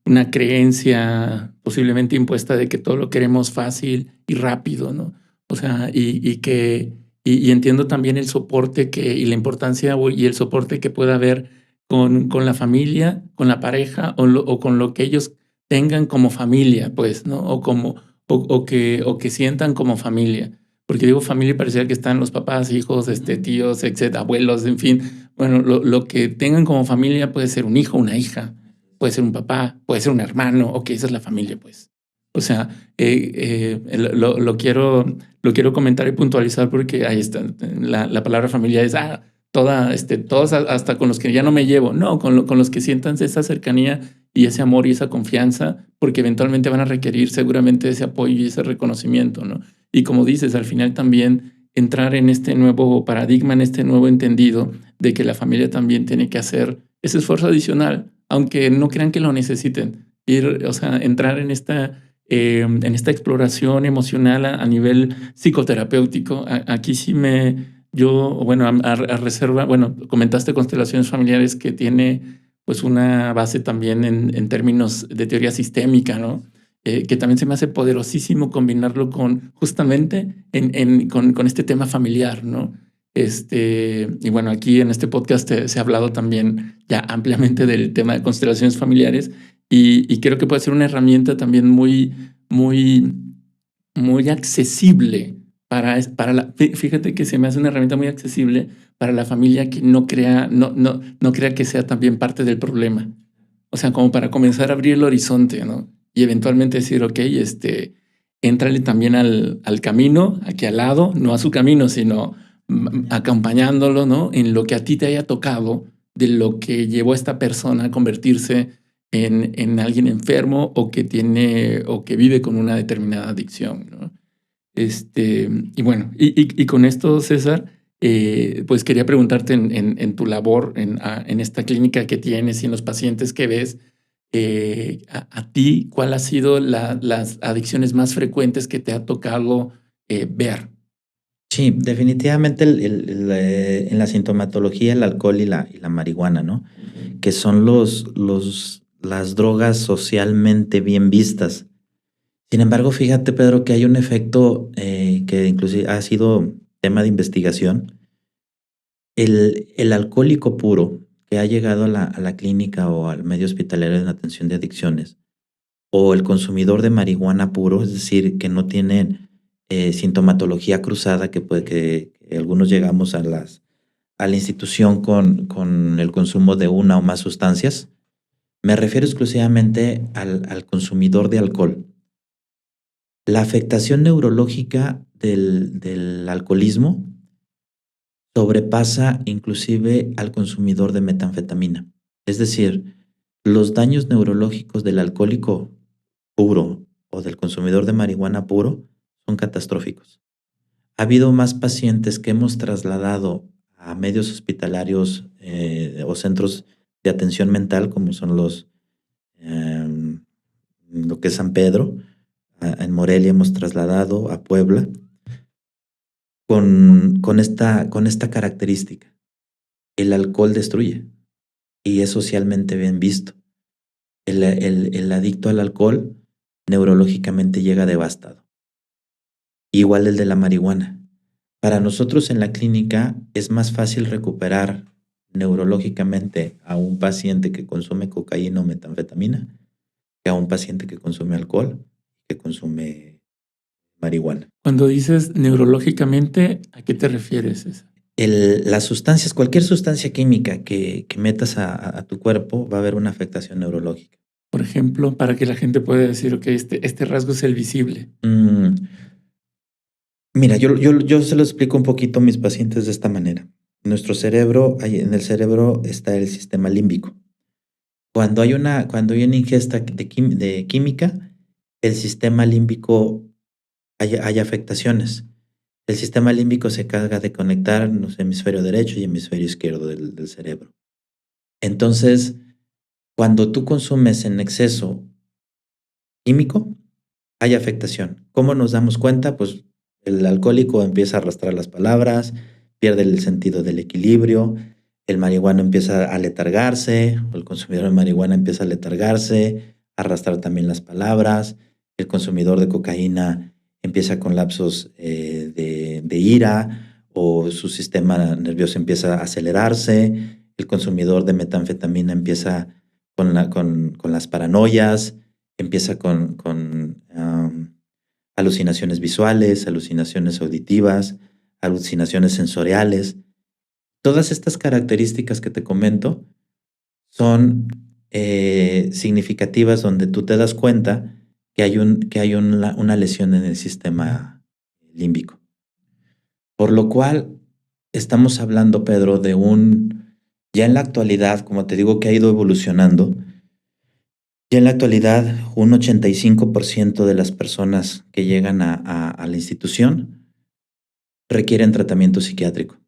una creencia posiblemente impuesta de que todo lo queremos fácil y rápido, ¿no? O sea, y entiendo también el soporte y la importancia y el soporte que pueda haber con la familia, con la pareja o con lo que ellos tengan como familia, pues, ¿no? O que sientan como familia. Porque digo familia y parecía que están los papás, hijos, tíos, etcétera, abuelos, en fin. Bueno, lo que tengan como familia puede ser un hijo, una hija, puede ser un papá, puede ser un hermano, ok, esa es la familia, pues. O sea, lo quiero comentar y puntualizar porque ahí está, la palabra familia es, todos hasta con los que ya no me llevo, no, con los que sientan esa cercanía y ese amor y esa confianza, porque eventualmente van a requerir seguramente ese apoyo y ese reconocimiento, ¿no? Y como dices, al final también entrar en este nuevo paradigma, en este nuevo entendido de que la familia también tiene que hacer ese esfuerzo adicional, aunque no crean que lo necesiten. O sea, entrar en en esta exploración emocional a nivel psicoterapéutico. Aquí sí bueno, a reserva, bueno, comentaste constelaciones familiares que tiene pues una base también en términos de teoría sistémica, ¿no? Que también se me hace poderosísimo combinarlo justamente con este tema familiar, ¿no? Y bueno, aquí en este podcast se ha hablado también ya ampliamente del tema de constelaciones familiares y creo que puede ser una herramienta también muy, muy accesible fíjate que se me hace una herramienta muy accesible para la familia que no crea que sea también parte del problema. O sea, como para comenzar a abrir el horizonte, ¿no? Y eventualmente decir, ok, éntrale también al camino, aquí al lado, no a su camino, sino acompañándolo, ¿no? En lo que a ti te haya tocado, de lo que llevó a esta persona a convertirse en alguien enfermo o que vive con una determinada adicción, ¿no? Y bueno, y con esto, César, pues quería preguntarte en tu labor, en esta clínica que tienes y en los pacientes que ves, a ti, ¿cuál ha sido las adicciones más frecuentes que te ha tocado ver?
Sí, definitivamente en la sintomatología el alcohol y la marihuana, ¿no? Que son las drogas socialmente bien vistas. Sin embargo, fíjate, Pedro, que hay un efecto que inclusive ha sido tema de investigación. El alcohólico puro que ha llegado a la clínica o al medio hospitalario en atención de adicciones, o el consumidor de marihuana puro, es decir, que no tienen sintomatología cruzada, que puede que algunos llegamos a la institución con el consumo de una o más sustancias. Me refiero exclusivamente al consumidor de alcohol. La afectación neurológica del alcoholismo sobrepasa inclusive al consumidor de metanfetamina. Es decir, los daños neurológicos del alcohólico puro o del consumidor de marihuana puro son catastróficos. Ha habido más pacientes que hemos trasladado a medios hospitalarios o centros de atención mental, como son lo que es San Pedro. En Morelia hemos trasladado a Puebla con esta característica. El alcohol destruye y es socialmente bien visto. El adicto al alcohol neurológicamente llega devastado. Igual el de la marihuana. Para nosotros en la clínica es más fácil recuperar neurológicamente a un paciente que consume cocaína o metanfetamina que a un paciente que consume alcohol, que consume marihuana.
Cuando dices neurológicamente, ¿a qué te refieres, César?
Las sustancias, cualquier sustancia química que metas a tu cuerpo va a haber una afectación neurológica.
Por ejemplo, para que la gente pueda decir, ok, este rasgo es el visible.
Mira, yo se lo explico un poquito a mis pacientes de esta manera. Nuestro cerebro, en el cerebro está el sistema límbico. Cuando hay una ingesta de química, el sistema límbico hay afectaciones. El sistema límbico se encarga de conectar los hemisferio derecho y hemisferio izquierdo del cerebro. Entonces, cuando tú consumes en exceso químico, hay afectación. ¿Cómo nos damos cuenta? Pues el alcohólico empieza a arrastrar las palabras, pierde el sentido del equilibrio, el marihuano empieza a letargarse, o el consumidor de marihuana empieza a letargarse, a arrastrar también las palabras, el consumidor de cocaína empieza con lapsos de ira o su sistema nervioso empieza a acelerarse, el consumidor de metanfetamina empieza con las paranoias, empieza con alucinaciones visuales, alucinaciones auditivas, alucinaciones sensoriales. Todas estas características que te comento son significativas donde tú te das cuenta que hay una lesión en el sistema límbico. Por lo cual estamos hablando, Pedro, ya en la actualidad, como te digo, que ha ido evolucionando. Ya en la actualidad, un 85% de las personas que llegan a la institución requieren tratamiento psiquiátrico,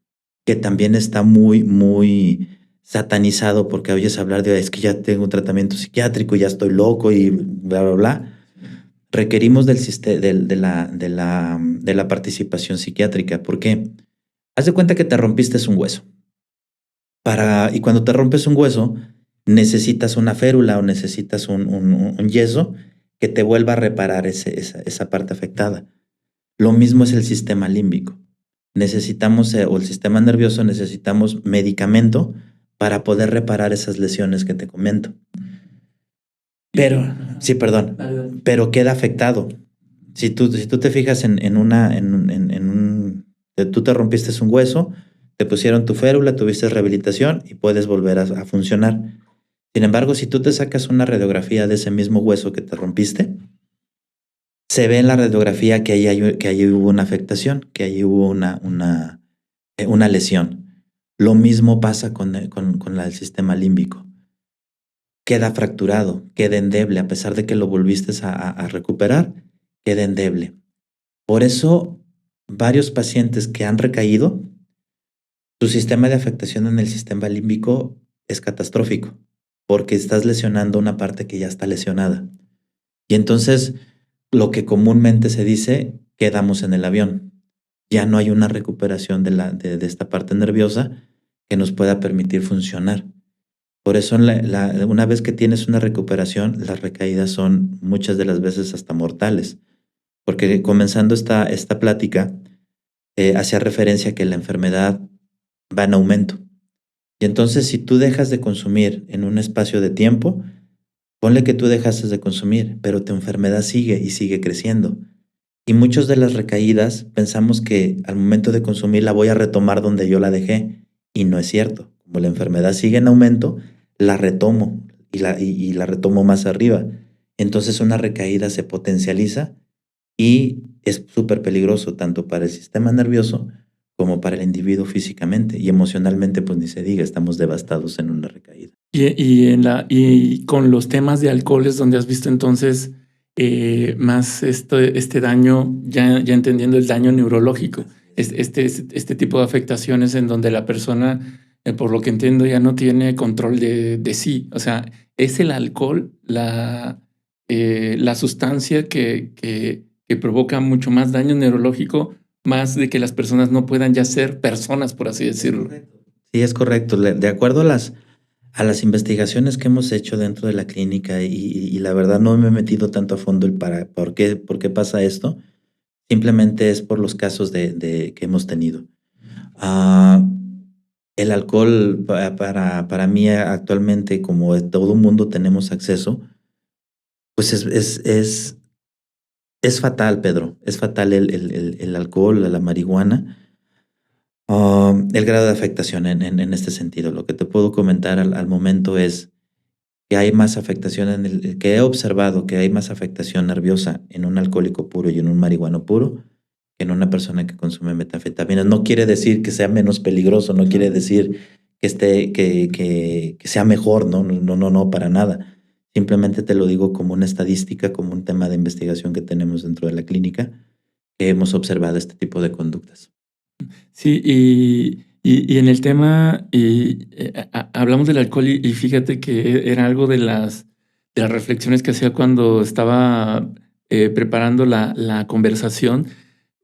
que también está muy, muy satanizado porque oyes hablar de, es que ya tengo un tratamiento psiquiátrico, ya estoy loco y bla, bla, bla. Requerimos de la participación psiquiátrica. ¿Por qué? Haz de cuenta que te rompiste un hueso. Y cuando te rompes un hueso, necesitas una férula o necesitas un yeso que te vuelva a reparar esa parte afectada. Lo mismo es el sistema límbico. Necesitamos, o el sistema nervioso, necesitamos medicamento para poder reparar esas lesiones que te comento. Pero, sí, perdón, pero queda afectado. Si tú te fijas tú te rompiste un hueso, te pusieron tu férula, tuviste rehabilitación y puedes volver a funcionar. Sin embargo, si tú te sacas una radiografía de ese mismo hueso que te rompiste, se ve en la radiografía que ahí hubo una afectación, que ahí hubo una lesión. Lo mismo pasa con el sistema límbico. Queda fracturado, queda endeble, a pesar de que lo volviste a recuperar, queda endeble. Por eso, varios pacientes que han recaído, su sistema de afectación en el sistema límbico es catastrófico, porque estás lesionando una parte que ya está lesionada. Y entonces, lo que comúnmente se dice, quedamos en el avión. Ya no hay una recuperación de esta parte nerviosa que nos pueda permitir funcionar. Por eso, una vez que tienes una recuperación, las recaídas son muchas de las veces hasta mortales. Porque comenzando esta plática, hacía referencia a que la enfermedad va en aumento. Y entonces, si tú dejas de consumir en un espacio de tiempo, ponle que tú dejaste de consumir, pero tu enfermedad sigue y sigue creciendo. Y muchas de las recaídas pensamos que al momento de consumir la voy a retomar donde yo la dejé. Y no es cierto. Como la enfermedad sigue en aumento, la retomo y la retomo más arriba. Entonces una recaída se potencializa y es súper peligroso tanto para el sistema nervioso como para el individuo físicamente y emocionalmente, pues ni se diga, estamos devastados en una recaída.
Y con los temas de alcoholes, donde has visto entonces más este daño, ya entendiendo el daño neurológico, este tipo de afectaciones en donde la persona, por lo que entiendo, ya no tiene control de sí. O sea, es el alcohol la sustancia que provoca mucho más daño neurológico, más de que las personas no puedan ya ser personas, por así decirlo.
Sí, es correcto. De acuerdo a las investigaciones que hemos hecho dentro de la clínica y la verdad no me he metido tanto a fondo por qué pasa esto, simplemente es por los casos que hemos tenido. Ah, el alcohol para mí actualmente, como todo el mundo tenemos acceso, pues es fatal, Pedro. Es fatal el alcohol, la marihuana. El grado de afectación en este sentido. Lo que te puedo comentar al momento es que hay más afectación que he observado que hay más afectación nerviosa en un alcohólico puro y en un marihuano puro que en una persona que consume metanfetaminas. No quiere decir que sea menos peligroso, no quiere decir que sea mejor, no, no, no, no, para nada. Simplemente te lo digo como una estadística, como un tema de investigación que tenemos dentro de la clínica, que hemos observado este tipo de conductas.
Sí, y en el tema, hablamos del alcohol y fíjate que era algo de las reflexiones que hacía cuando estaba preparando la conversación.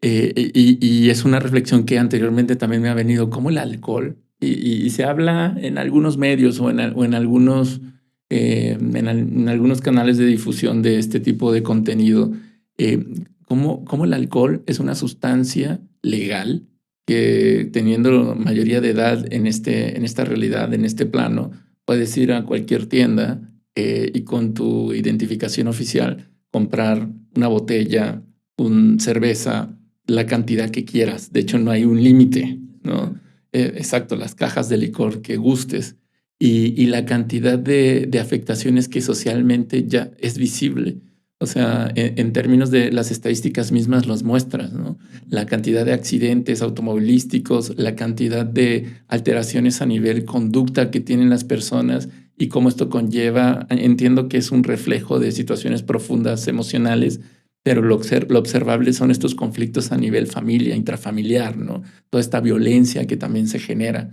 Y es una reflexión que anteriormente también me ha venido, como el alcohol, y se habla en algunos medios o en algunos, en algunos canales de difusión de este tipo de contenido, eh, cómo el alcohol es una sustancia legal que, teniendo mayoría de edad en esta realidad, en este plano, puedes ir a cualquier tienda y con tu identificación oficial comprar una botella, una cerveza, la cantidad que quieras. De hecho, no hay un límite, ¿no? Exacto, las cajas de licor que gustes y la cantidad de afectaciones que socialmente ya es visible. O sea, en términos de las estadísticas mismas los muestras, ¿no? La cantidad de accidentes automovilísticos, la cantidad de alteraciones a nivel conducta que tienen las personas y cómo esto conlleva, entiendo que es un reflejo de situaciones profundas emocionales, pero lo observable son estos conflictos a nivel familia, intrafamiliar, ¿no? Toda esta violencia que también se genera.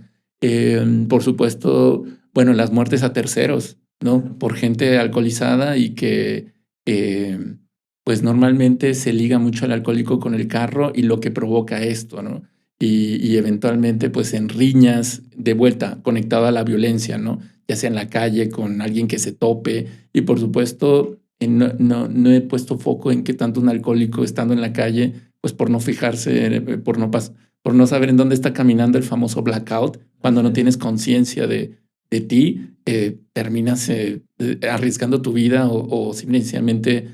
Por supuesto, bueno, las muertes a terceros, ¿no? Por gente alcoholizada y que eh, pues normalmente se liga mucho al alcohólico con el carro y lo que provoca esto, ¿no? Y eventualmente pues en riñas de vuelta conectado a la violencia, ¿no? Ya sea en la calle con alguien que se tope y por supuesto no he puesto foco en qué tanto un alcohólico estando en la calle, pues por no fijarse, por no saber en dónde está caminando el famoso blackout, cuando no tienes conciencia de ti, terminas arriesgando tu vida o simplemente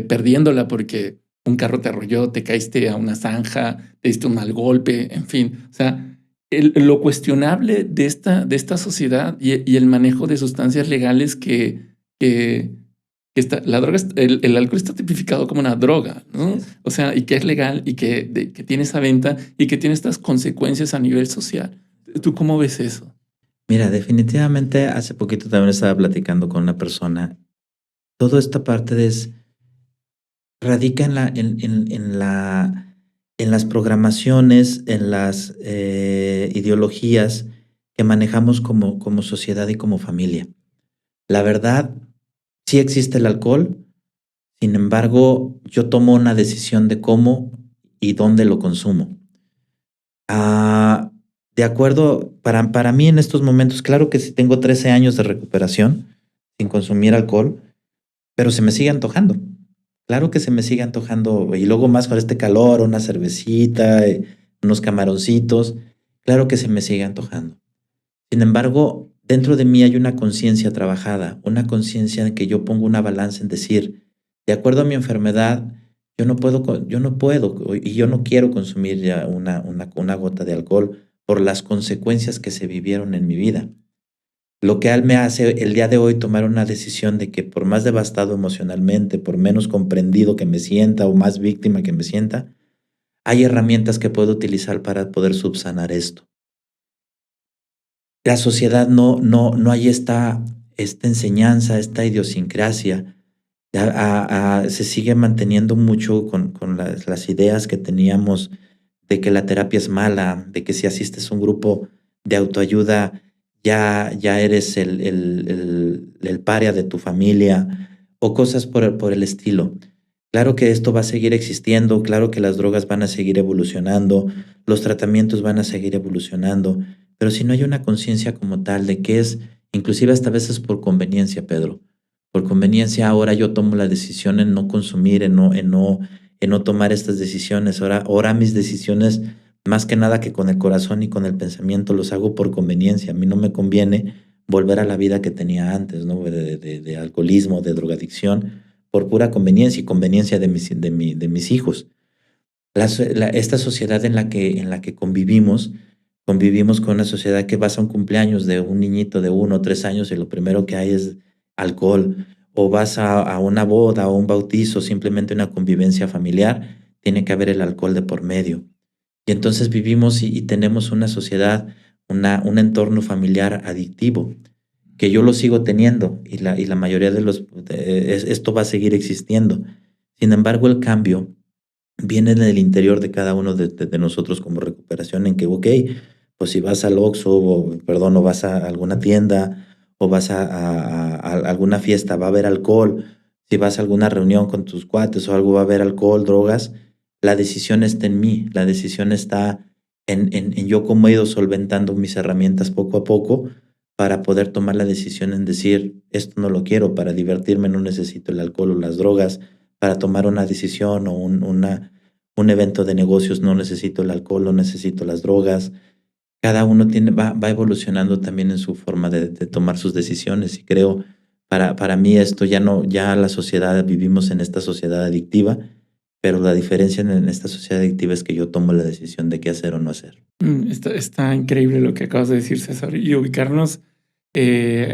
perdiéndola porque un carro te arrolló, te caíste a una zanja, te diste un mal golpe, en fin. O sea, lo cuestionable de esta sociedad y el manejo de sustancias legales que la droga, el alcohol está tipificado como una droga, ¿no? O sea, y que es legal y que tiene esa venta y que tiene estas consecuencias a nivel social. ¿Tú cómo ves eso?
Mira, definitivamente hace poquito también estaba platicando con una persona. Toda esta parte radica en las programaciones, en las ideologías que manejamos como sociedad y como familia. La verdad, sí existe el alcohol, sin embargo, yo tomo una decisión de cómo y dónde lo consumo. Ah, de acuerdo, para mí en estos momentos, claro que sí tengo 13 años de recuperación sin consumir alcohol, pero se me sigue antojando. Claro que se me sigue antojando, y luego más con este calor, una cervecita, unos camaroncitos, claro que se me sigue antojando. Sin embargo, dentro de mí hay una conciencia trabajada, una conciencia en que yo pongo una balanza en decir, de acuerdo a mi enfermedad, yo no puedo y yo no quiero consumir ya una gota de alcohol por las consecuencias que se vivieron en mi vida. Lo que me hace el día de hoy tomar una decisión de que por más devastado emocionalmente, por menos comprendido que me sienta o más víctima que me sienta, hay herramientas que puedo utilizar para poder subsanar esto. La sociedad no hay esta enseñanza, esta idiosincrasia. Se sigue manteniendo mucho con las ideas que teníamos de que la terapia es mala, de que si asistes a un grupo de autoayuda ya eres el paria de tu familia o cosas por el estilo. Claro que esto va a seguir existiendo, claro que las drogas van a seguir evolucionando, los tratamientos van a seguir evolucionando, pero si no hay una conciencia como tal de que es, inclusive hasta a veces por conveniencia, Pedro, por conveniencia ahora yo tomo la decisión en no consumir, en no tomar estas decisiones. Ahora mis decisiones, más que nada que con el corazón y con el pensamiento, los hago por conveniencia. A mí no me conviene volver a la vida que tenía antes, ¿no? De alcoholismo, de drogadicción por pura conveniencia y conveniencia de mis hijos. Esta sociedad en la que convivimos con una sociedad que vas a un cumpleaños de un niñito de 1 o 3 años y lo primero que hay es alcohol, o vas a una boda o un bautizo, simplemente una convivencia familiar, tiene que haber el alcohol de por medio. Y entonces vivimos y tenemos una sociedad, un entorno familiar adictivo que yo lo sigo teniendo y la mayoría de esto va a seguir existiendo. Sin embargo, el cambio viene del interior de cada uno de nosotros como recuperación en que, ok, pues si vas al Oxxo, o vas a alguna tienda o vas a alguna fiesta, va a haber alcohol. Si vas a alguna reunión con tus cuates o algo, va a haber alcohol, drogas. La decisión está en mí, la decisión está en yo cómo he ido solventando mis herramientas poco a poco para poder tomar la decisión en decir, esto no lo quiero, para divertirme no necesito el alcohol o las drogas, para tomar una decisión o un evento de negocios no necesito el alcohol, no necesito las drogas. Cada uno va evolucionando también en su forma de tomar sus decisiones y creo, para mí esto ya no, ya la sociedad, vivimos en esta sociedad adictiva, pero la diferencia en esta sociedad adictiva es que yo tomo la decisión de qué hacer o no hacer.
Está increíble lo que acabas de decir, César, y ubicarnos,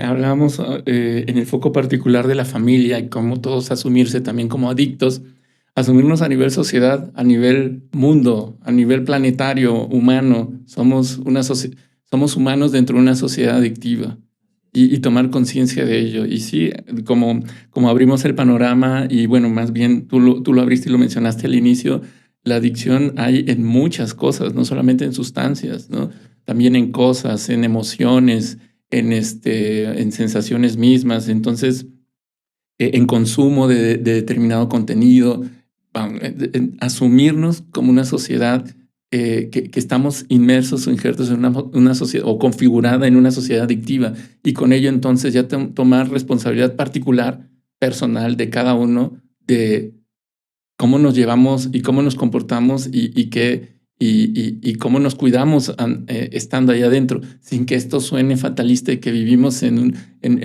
hablábamos en el foco particular de la familia y cómo todos asumirse también como adictos, asumirnos a nivel sociedad, a nivel mundo, a nivel planetario, humano. Somos humanos dentro de una sociedad adictiva y tomar conciencia de ello. Y sí, como abrimos el panorama y bueno, más bien tú lo abriste y lo mencionaste al inicio, la adicción hay en muchas cosas, no solamente en sustancias, ¿no? También en cosas, en emociones, en sensaciones mismas. Entonces, en consumo de determinado contenido, asumirnos como una sociedad que estamos inmersos o injertos en una sociedad o configurada en una sociedad adictiva y con ello entonces ya tomar responsabilidad particular, personal de cada uno de cómo nos llevamos y cómo nos comportamos y cómo nos cuidamos estando ahí adentro, sin que esto suene fatalista y que vivimos en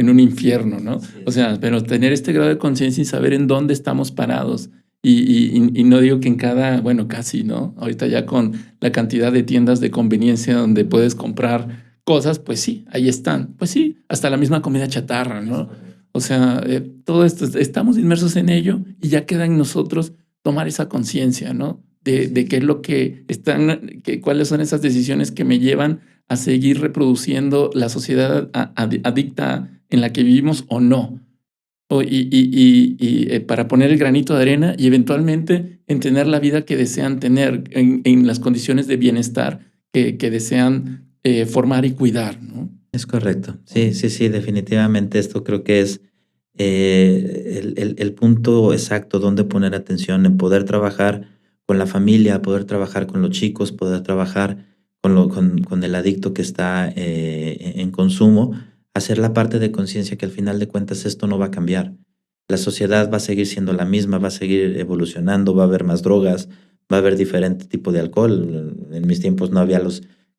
un infierno, ¿no? O sea, pero tener este grado de conciencia y saber en dónde estamos parados. Y no digo que en cada, bueno, casi, ¿no? Ahorita ya con la cantidad de tiendas de conveniencia donde puedes comprar cosas, pues sí, ahí están. Pues sí, hasta la misma comida chatarra, ¿no? O sea, todo esto, estamos inmersos en ello y ya queda en nosotros tomar esa conciencia, ¿no? De qué es lo que están, cuáles son esas decisiones que me llevan a seguir reproduciendo la sociedad adicta en la que vivimos o no. Para poner el granito de arena y eventualmente en tener la vida que desean tener, en las condiciones de bienestar que desean formar y cuidar, ¿no?
Es correcto. Sí, definitivamente esto creo que es el punto exacto donde poner atención, en poder trabajar con la familia, poder trabajar con los chicos, poder trabajar con el adicto que está en consumo, hacer la parte de conciencia que al final de cuentas esto no va a cambiar. La sociedad va a seguir siendo la misma, va a seguir evolucionando, va a haber más drogas, va a haber diferente tipo de alcohol. En mis tiempos no había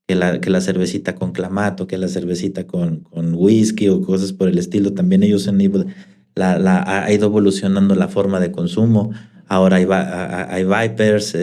que la cervecita con clamato, que la cervecita con whisky o cosas por el estilo. También ellos ha ido evolucionando la forma de consumo. Ahora hay Vipers,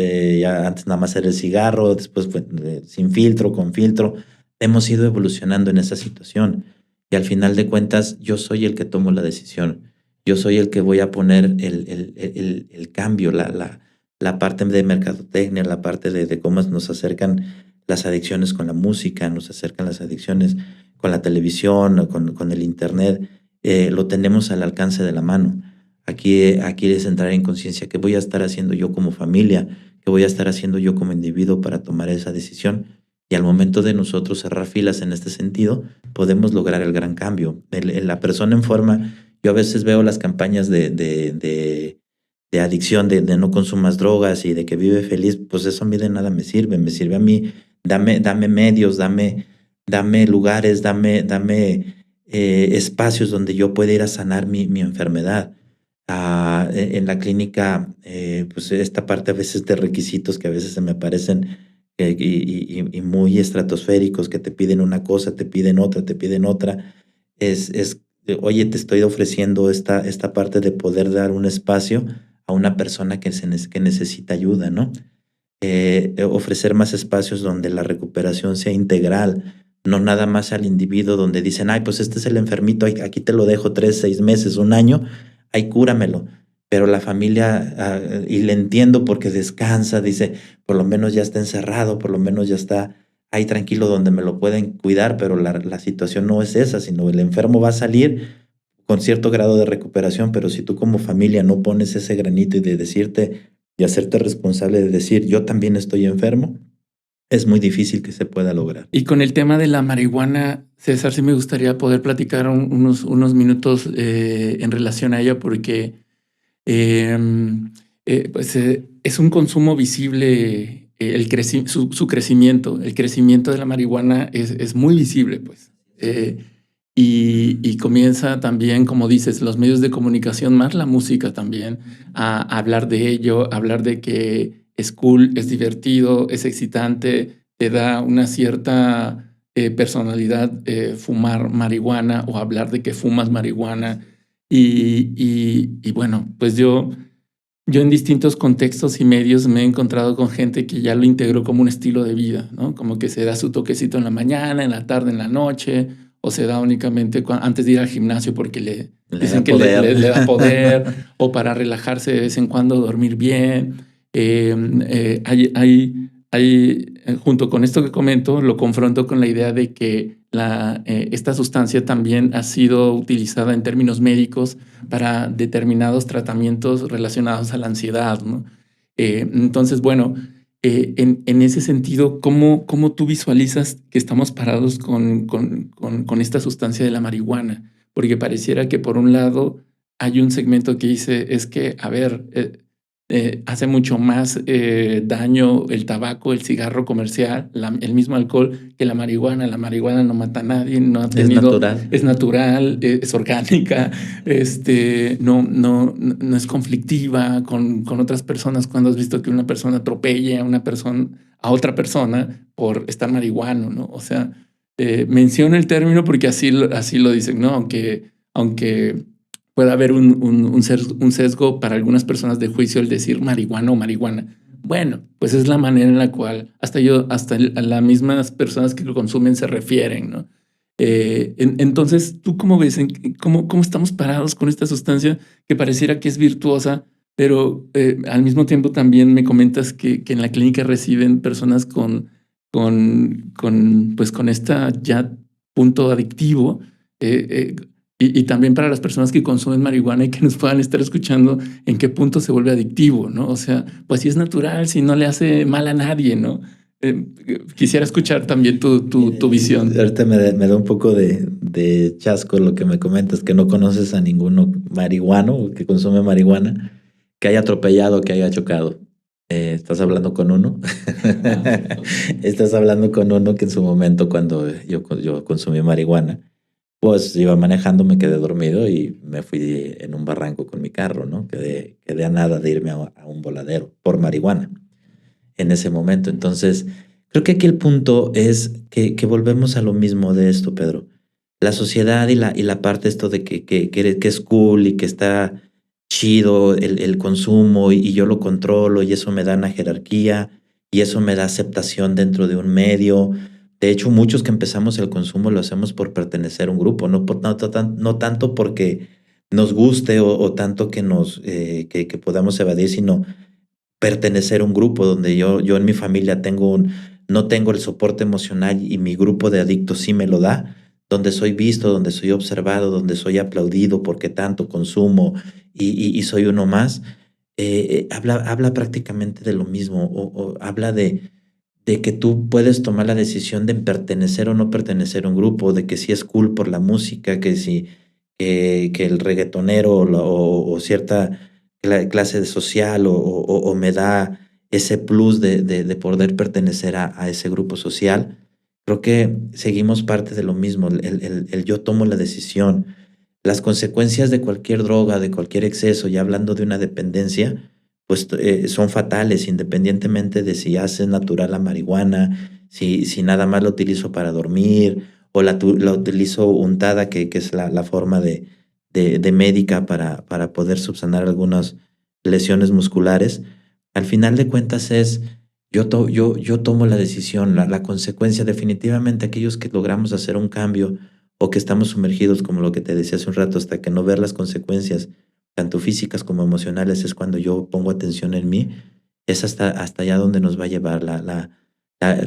ya antes nada más era el cigarro, después fue sin filtro, con filtro. Hemos ido evolucionando en esa situación y al final de cuentas yo soy el que tomo la decisión. Yo soy el que voy a poner el cambio, la parte de mercadotecnia, la parte de cómo nos acercan las adicciones con la música, nos acercan las adicciones con la televisión, con el internet, lo tenemos al alcance de la mano. Aquí es entrar en conciencia qué voy a estar haciendo yo como familia, qué voy a estar haciendo yo como individuo para tomar esa decisión. Y al momento de nosotros cerrar filas en este sentido, podemos lograr el gran cambio. La persona en forma, yo a veces veo las campañas de adicción, de no consumas drogas y de que vive feliz, pues eso a mí de nada me sirve a mí, dame medios, dame lugares, dame espacios donde yo pueda ir a sanar mi enfermedad. En la clínica, pues esta parte a veces de requisitos que a veces se me parecen y muy estratosféricos, que te piden una cosa, te piden otra, oye, te estoy ofreciendo esta parte de poder dar un espacio a una persona que necesita ayuda, ¿no? Ofrecer más espacios donde la recuperación sea integral, no nada más al individuo donde dicen, ay, pues este es el enfermito, aquí te lo dejo 3, 6 meses, un año, ay, cúramelo. Pero la familia, y le entiendo porque descansa, dice, por lo menos ya está encerrado, por lo menos ya está ahí tranquilo donde me lo pueden cuidar, pero la situación no es esa, sino el enfermo va a salir con cierto grado de recuperación, pero si tú como familia no pones ese granito y de decirte y hacerte responsable de decir, yo también estoy enfermo, es muy difícil que se pueda lograr.
Y con el tema de la marihuana, César, sí me gustaría poder platicar unos minutos en relación a ella, porque pues, es un consumo visible, su crecimiento, el crecimiento de la marihuana es muy visible, pues. Y comienza también, como dices, los medios de comunicación, más la música también, a hablar de ello, a hablar de que es cool, es divertido, es excitante, te da una cierta personalidad fumar marihuana o hablar de que fumas marihuana. Y bueno, pues yo en distintos contextos y medios me he encontrado con gente que ya lo integró como un estilo de vida, ¿no? Como que se da su toquecito en la mañana, en la tarde, en la noche, o se da únicamente antes de ir al gimnasio porque le dicen que le da poder, o para relajarse de vez en cuando, dormir bien. Junto con esto que comento, lo confronto con la idea de que esta sustancia también ha sido utilizada en términos médicos para determinados tratamientos relacionados a la ansiedad, ¿no? Entonces, bueno, en ese sentido, ¿cómo tú visualizas que estamos parados con esta sustancia de la marihuana? Porque pareciera que por un lado hay un segmento que dice, es que, a ver, hace mucho más daño el tabaco, el cigarro comercial, el mismo alcohol que la marihuana. La marihuana no mata a nadie, no ha tenido, es natural, es orgánica, no es conflictiva con otras personas. Cuando has visto que una persona atropella a otra persona por estar marihuano, ¿no? O sea, menciono el término porque así lo dicen, ¿no? Aunque puede haber un sesgo para algunas personas de juicio el decir marihuana o marihuana. Bueno, pues es la manera en la cual hasta las mismas personas que lo consumen se refieren, ¿no? Entonces, ¿tú cómo ves? ¿Cómo estamos parados con esta sustancia que pareciera que es virtuosa, pero al mismo tiempo también me comentas que en la clínica reciben personas pues con esta ya punto adictivo? Y también para las personas que consumen marihuana y que nos puedan estar escuchando, ¿en qué punto se vuelve adictivo, no? O sea, pues si es natural, si no le hace mal a nadie, ¿no? Quisiera escuchar también tu visión.
Ahorita me da un poco de chasco lo que me comentas, que no conoces a ninguno marihuano que consume marihuana, que haya atropellado, que haya chocado. ¿Estás hablando con uno? Estás hablando con uno que en su momento, cuando yo consumí marihuana, pues iba manejando, me quedé dormido y me fui en un barranco con mi carro, ¿no? Quedé a nada de irme a un voladero por marihuana en ese momento. Entonces, creo que aquí el punto es que volvemos a lo mismo de esto, Pedro. La sociedad y la parte esto de que es cool y que está chido el consumo y yo lo controlo y eso me da una jerarquía y eso me da aceptación dentro de un medio. De hecho, muchos que empezamos el consumo lo hacemos por pertenecer a un grupo, no tanto porque nos guste o tanto que que podamos evadir, sino pertenecer a un grupo donde yo en mi familia no tengo el soporte emocional y mi grupo de adictos sí me lo da, donde soy visto, donde soy observado, donde soy aplaudido porque tanto consumo y soy uno más. Habla prácticamente de lo mismo o habla de que tú puedes tomar la decisión de pertenecer o no pertenecer a un grupo, de que si es cool por la música, que el reggaetonero o cierta clase social o me da ese plus de poder pertenecer a ese grupo social. Creo que seguimos parte de lo mismo, el yo tomo la decisión. Las consecuencias de cualquier droga, de cualquier exceso, ya hablando de una dependencia, pues son fatales, independientemente de si hace natural la marihuana, si nada más la utilizo para dormir o la utilizo untada, que es la forma de médica para poder subsanar algunas lesiones musculares. Al final de cuentas yo tomo la decisión, la consecuencia. Definitivamente aquellos que logramos hacer un cambio o que estamos sumergidos, como lo que te decía hace un rato, hasta que no ver las consecuencias, tanto físicas como emocionales, es cuando yo pongo atención en mí, es hasta allá donde nos va a llevar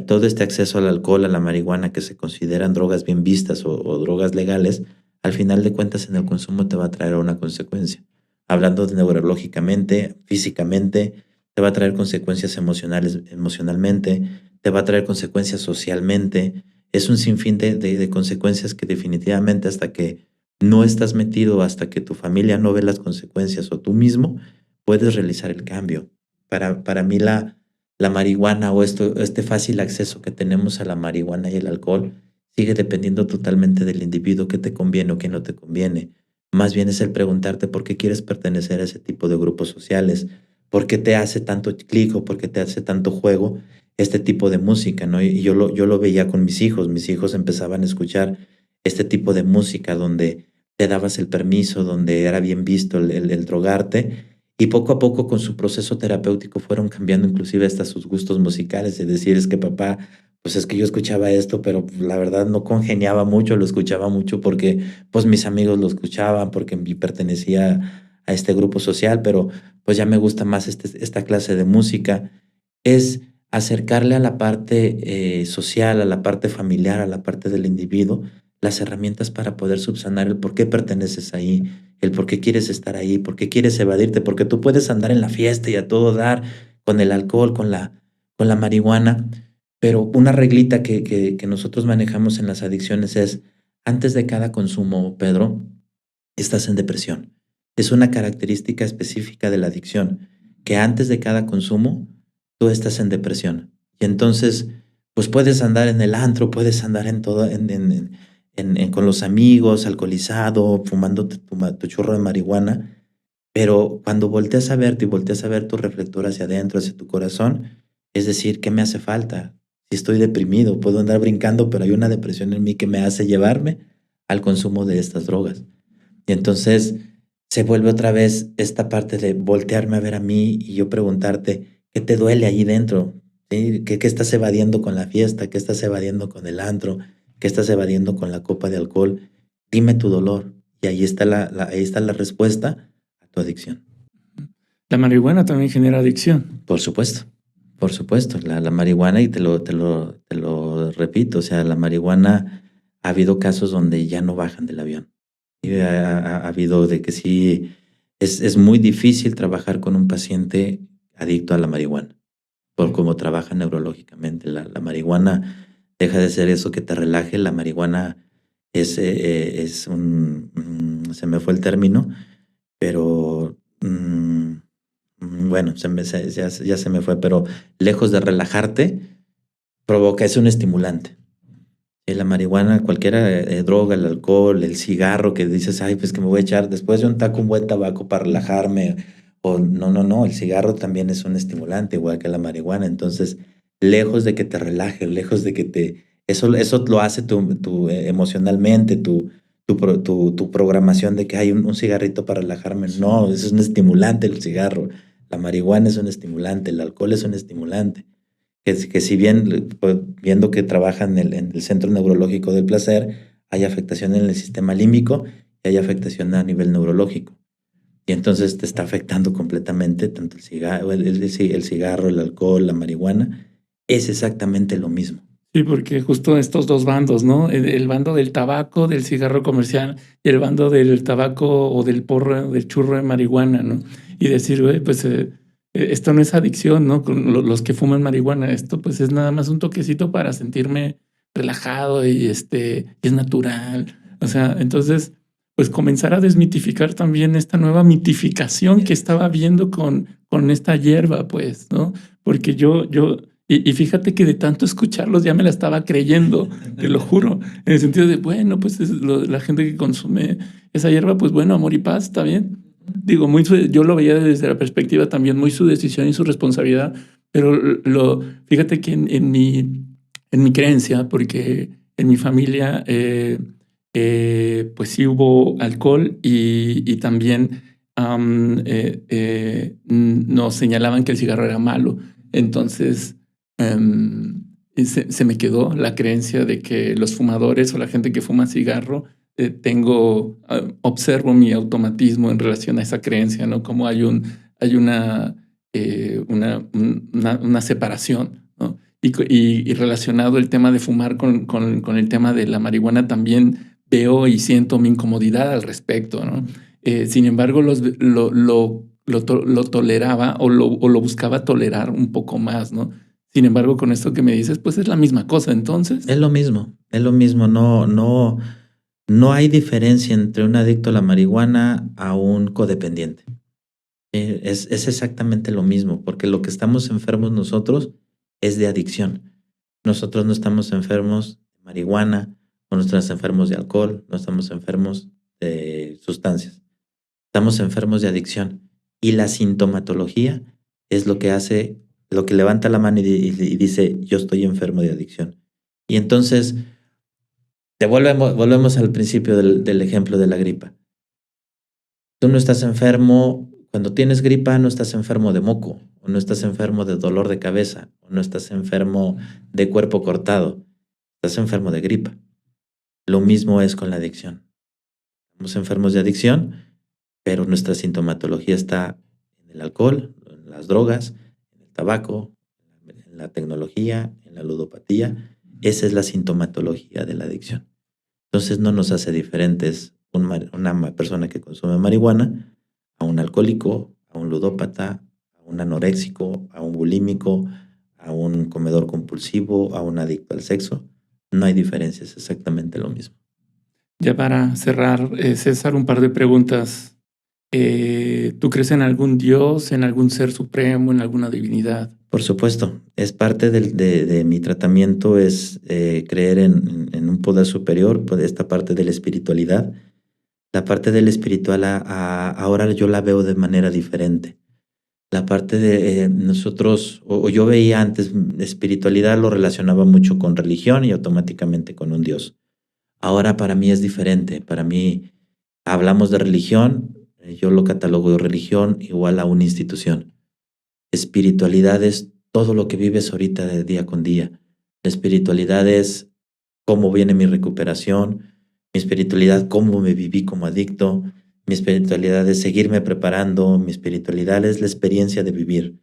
todo este acceso al alcohol, a la marihuana, que se consideran drogas bien vistas o drogas legales. Al final de cuentas, en el consumo te va a traer una consecuencia. Hablando de neurológicamente, físicamente, te va a traer consecuencias emocionalmente, te va a traer consecuencias socialmente. Es un sinfín de consecuencias que definitivamente, hasta que no estás metido, hasta que tu familia no ve las consecuencias o tú mismo, puedes realizar el cambio. Para mí la marihuana o este fácil acceso que tenemos a la marihuana y el alcohol sigue dependiendo totalmente del individuo, qué te conviene o qué no te conviene. Más bien es el preguntarte por qué quieres pertenecer a ese tipo de grupos sociales, por qué te hace tanto clic o por qué te hace tanto juego este tipo de música, ¿no? Y yo lo veía con mis hijos empezaban a escuchar este tipo de música donde te dabas el permiso, donde era bien visto el drogarte, y poco a poco con su proceso terapéutico fueron cambiando inclusive hasta sus gustos musicales, es decir, es que papá, pues es que yo escuchaba esto, pero la verdad no congeniaba mucho, lo escuchaba mucho porque pues mis amigos lo escuchaban, porque pertenecía a este grupo social, pero pues ya me gusta más esta clase de música. Es acercarle a la parte social, a la parte familiar, a la parte del individuo, las herramientas para poder subsanar el por qué perteneces ahí, el por qué quieres estar ahí, por qué quieres evadirte, porque tú puedes andar en la fiesta y a todo dar con el alcohol, con la marihuana, pero una reglita que nosotros manejamos en las adicciones es, antes de cada consumo, Pedro, estás en depresión. Es una característica específica de la adicción, que antes de cada consumo, tú estás en depresión. Y entonces, pues puedes andar en el antro, puedes andar en todo, con los amigos, alcoholizado, fumando tu churro de marihuana, pero cuando volteas a verte y volteas a ver tu reflector hacia adentro, hacia tu corazón, es decir, ¿qué me hace falta? Si estoy deprimido, puedo andar brincando, pero hay una depresión en mí que me hace llevarme al consumo de estas drogas. Y entonces se vuelve otra vez esta parte de voltearme a ver a mí y yo preguntarte, ¿qué te duele allí dentro? ¿Sí? ¿Qué estás evadiendo con la fiesta? ¿Qué estás evadiendo con el antro? ¿Qué estás evadiendo con la copa de alcohol? Dime tu dolor. Y ahí está ahí está la respuesta a tu adicción.
La marihuana también genera adicción.
Por supuesto, por supuesto. La marihuana, y te lo repito, o sea, la marihuana, ha habido casos donde ya no bajan del avión. Y ha habido de que sí, es muy difícil trabajar con un paciente adicto a la marihuana, por cómo trabaja neurológicamente. La marihuana deja de ser eso que te relaje, la marihuana es se me fue el término, pero bueno, ya se me fue, pero lejos de relajarte, es un estimulante. La marihuana, cualquiera droga, el alcohol, el cigarro, que dices, ay, pues que me voy a echar después de un taco un buen tabaco para relajarme. O no, el cigarro también es un estimulante, igual que la marihuana. Entonces, lejos de que te relajes, lejos de que eso lo hace emocionalmente, tu programación de que hay un cigarrito para relajarme. No, eso es un estimulante el cigarro. La marihuana es un estimulante, el alcohol es un estimulante. Que si bien, pues, viendo que trabaja en el centro neurológico del placer, hay afectación en el sistema límbico y hay afectación a nivel neurológico. Y entonces te está afectando completamente tanto el cigarro, el cigarro, el alcohol, la marihuana. Es exactamente lo mismo.
Sí, porque justo estos dos bandos, ¿no? El bando del tabaco, del cigarro comercial, y el bando del tabaco o del porro, del churro de marihuana, ¿no? Y decir, güey, pues esto no es adicción, ¿no? Con los que fuman marihuana, esto pues es nada más un toquecito para sentirme relajado y es natural. O sea, entonces pues comenzar a desmitificar también esta nueva mitificación que estaba viendo con esta hierba, pues, ¿no? Porque y fíjate que de tanto escucharlos ya me la estaba creyendo, te lo juro, en el sentido de, bueno, pues la gente que consume esa hierba, pues bueno, amor y paz, está bien. Digo, yo lo veía desde la perspectiva también muy su decisión y su responsabilidad, pero fíjate que en mi creencia, porque en mi familia, pues sí hubo alcohol y también nos señalaban que el cigarro era malo. Entonces, se me quedó la creencia de que los fumadores o la gente que fuma cigarro, observo mi automatismo en relación a esa creencia, ¿no? Como hay una separación, ¿no? Y relacionado el tema de fumar con el tema de la marihuana, también veo y siento mi incomodidad al respecto, ¿no? Sin embargo, lo toleraba o lo buscaba tolerar un poco más, ¿no? Sin embargo, con esto que me dices, pues es la misma cosa, entonces.
Es lo mismo, no hay diferencia entre un adicto a la marihuana a un codependiente. Es exactamente lo mismo, porque lo que estamos enfermos nosotros es de adicción. Nosotros no estamos enfermos de marihuana, o no estamos enfermos de alcohol, no estamos enfermos de sustancias. Estamos enfermos de adicción. Y la sintomatología es lo que hace, lo que levanta la mano y dice, yo estoy enfermo de adicción. Y entonces, volvemos al principio del ejemplo de la gripa. Tú no estás enfermo, cuando tienes gripa no estás enfermo de moco, o no estás enfermo de dolor de cabeza, o no estás enfermo de cuerpo cortado, estás enfermo de gripa. Lo mismo es con la adicción. Estamos enfermos de adicción, pero nuestra sintomatología está en el alcohol, en las drogas, en el tabaco, en la tecnología, en la ludopatía. Esa es la sintomatología de la adicción. Entonces no nos hace diferentes una persona que consume marihuana a un alcohólico, a un ludópata, a un anoréxico, a un bulímico, a un comedor compulsivo, a un adicto al sexo. No hay diferencia, es exactamente lo mismo.
Ya para cerrar, César, un par de preguntas. ¿Tú crees en algún Dios, en algún ser supremo, en alguna divinidad?
Por supuesto, es parte de mi tratamiento, es creer en un poder superior, pues, esta parte de la espiritualidad. La parte del espiritual ahora yo la veo de manera diferente. La parte de nosotros, o yo veía antes, espiritualidad lo relacionaba mucho con religión y automáticamente con un Dios. Ahora para mí es diferente. Para mí hablamos de religión, yo lo catalogo de religión igual a una institución. Espiritualidad es todo lo que vives ahorita de día con día. La espiritualidad es cómo viene mi recuperación, mi espiritualidad, cómo me viví como adicto, mi espiritualidad es seguirme preparando, mi espiritualidad es la experiencia de vivir.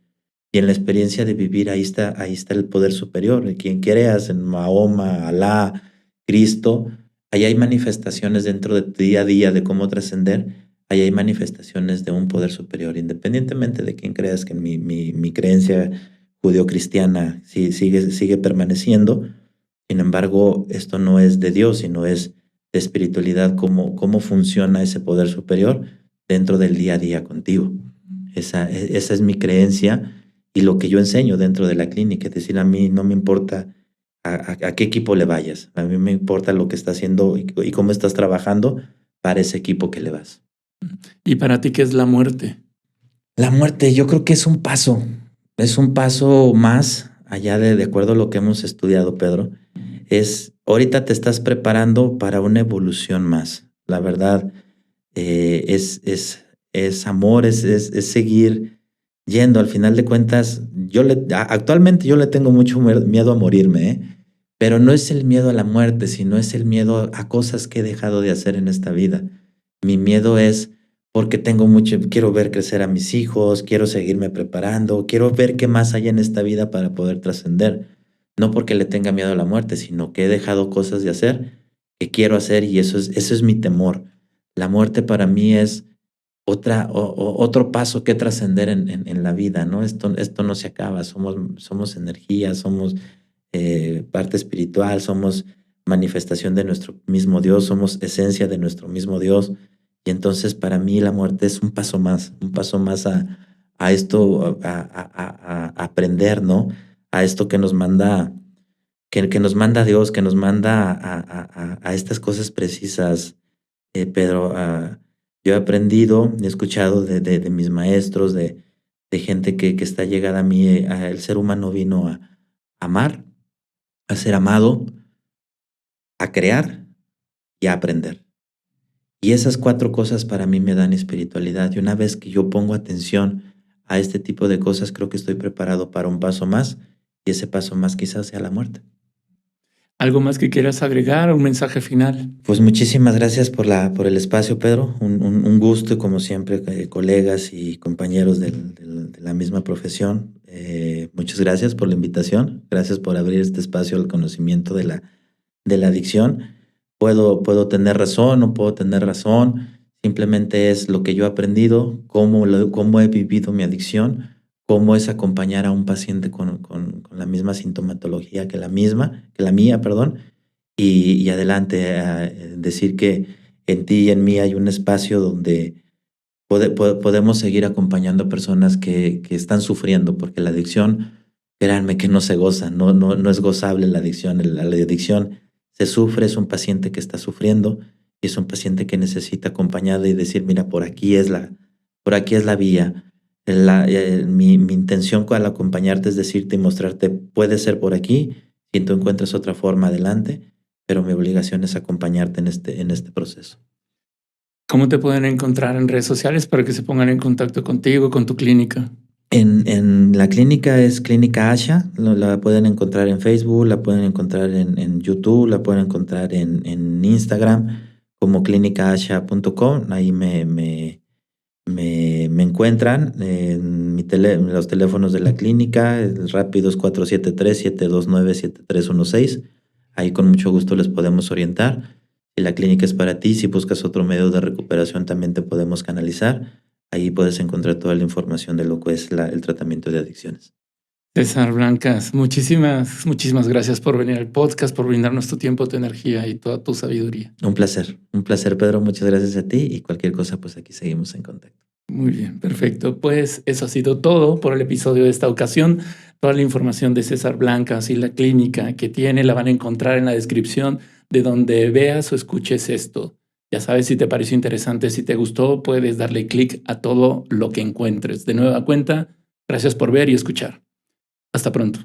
Y en la experiencia de vivir ahí está el poder superior. En quien creas, en Mahoma, Alá, Cristo, ahí hay manifestaciones dentro de tu día a día de cómo trascender. Ahí hay manifestaciones de un poder superior, independientemente de quién creas, que mi creencia judeocristiana sigue permaneciendo. Sin embargo, esto no es de Dios, sino es de espiritualidad, cómo funciona ese poder superior dentro del día a día contigo. Esa es mi creencia y lo que yo enseño dentro de la clínica. Es decir, a mí no me importa a qué equipo le vayas, a mí me importa lo que estás haciendo y cómo estás trabajando para ese equipo que le vas.
¿Y para ti qué es la muerte?
La muerte, yo creo que es un paso más allá de acuerdo a lo que hemos estudiado, Pedro. Ahorita te estás preparando para una evolución más. La verdad, es amor, es seguir yendo. Al final de cuentas, actualmente yo le tengo mucho miedo a morirme, ¿eh? Pero no es el miedo a la muerte, sino es el miedo a cosas que he dejado de hacer en esta vida. Mi miedo es porque quiero ver crecer a mis hijos, quiero seguirme preparando, quiero ver qué más hay en esta vida para poder trascender. No porque le tenga miedo a la muerte, sino que he dejado cosas de hacer que quiero hacer y eso es mi temor. La muerte para mí es otro paso que trascender en la vida, ¿no? Esto no se acaba, somos energía, somos parte espiritual, somos manifestación de nuestro mismo Dios, somos esencia de nuestro mismo Dios. Y entonces para mí la muerte es un paso más a esto, a aprender, ¿no? A esto que nos manda, que nos manda Dios, que nos manda a estas cosas precisas, Pedro. Yo he aprendido, he escuchado de mis maestros, de gente que está llegada a mí. El ser humano vino a amar, a ser amado, a crear y a aprender. Y esas 4 cosas para mí me dan espiritualidad. Y una vez que yo pongo atención a este tipo de cosas, creo que estoy preparado para un paso más, y ese paso más quizás sea la muerte.
¿Algo más que quieras agregar? ¿Un mensaje final?
Pues muchísimas gracias por el espacio, Pedro. Un gusto, como siempre, colegas y compañeros de la misma profesión. Muchas gracias por la invitación. Gracias por abrir este espacio al conocimiento de la adicción. Puedo tener razón o puedo tener razón. Simplemente es lo que yo he aprendido, cómo he vivido mi adicción, cómo es acompañar a un paciente con la misma sintomatología que la mía, perdón. Y adelante, decir que en ti y en mí hay un espacio donde podemos seguir acompañando a personas que están sufriendo, porque la adicción, créanme que no se goza, no es gozable la adicción. La adicción se sufre, es un paciente que está sufriendo y es un paciente que necesita acompañado y decir, mira, por aquí es la vía. Mi intención al acompañarte es decirte y mostrarte, puede ser por aquí, si tú encuentras otra forma, adelante, pero mi obligación es acompañarte en este proceso.
¿Cómo te pueden encontrar en redes sociales para que se pongan en contacto contigo, con tu clínica?
En la clínica es Clínica Asha, la pueden encontrar en Facebook, la pueden encontrar en YouTube, la pueden encontrar en Instagram como clínicaasha.com. Ahí me encuentran en los teléfonos de la clínica. El rápido es 473-729-7316. Ahí con mucho gusto les podemos orientar. Si la clínica es para ti, si buscas otro medio de recuperación, también te podemos canalizar. Ahí puedes encontrar toda la información de lo que es el tratamiento de adicciones.
César Blancas, muchísimas gracias por venir al podcast, por brindarnos tu tiempo, tu energía y toda tu sabiduría.
Un placer, Pedro. Muchas gracias a ti y cualquier cosa, pues aquí seguimos en contacto.
Muy bien, perfecto. Pues eso ha sido todo por el episodio de esta ocasión. Toda la información de César Blancas y la clínica que tiene la van a encontrar en la descripción de donde veas o escuches esto. Ya sabes, si te pareció interesante, si te gustó, puedes darle clic a todo lo que encuentres. De nueva cuenta, gracias por ver y escuchar. Hasta pronto.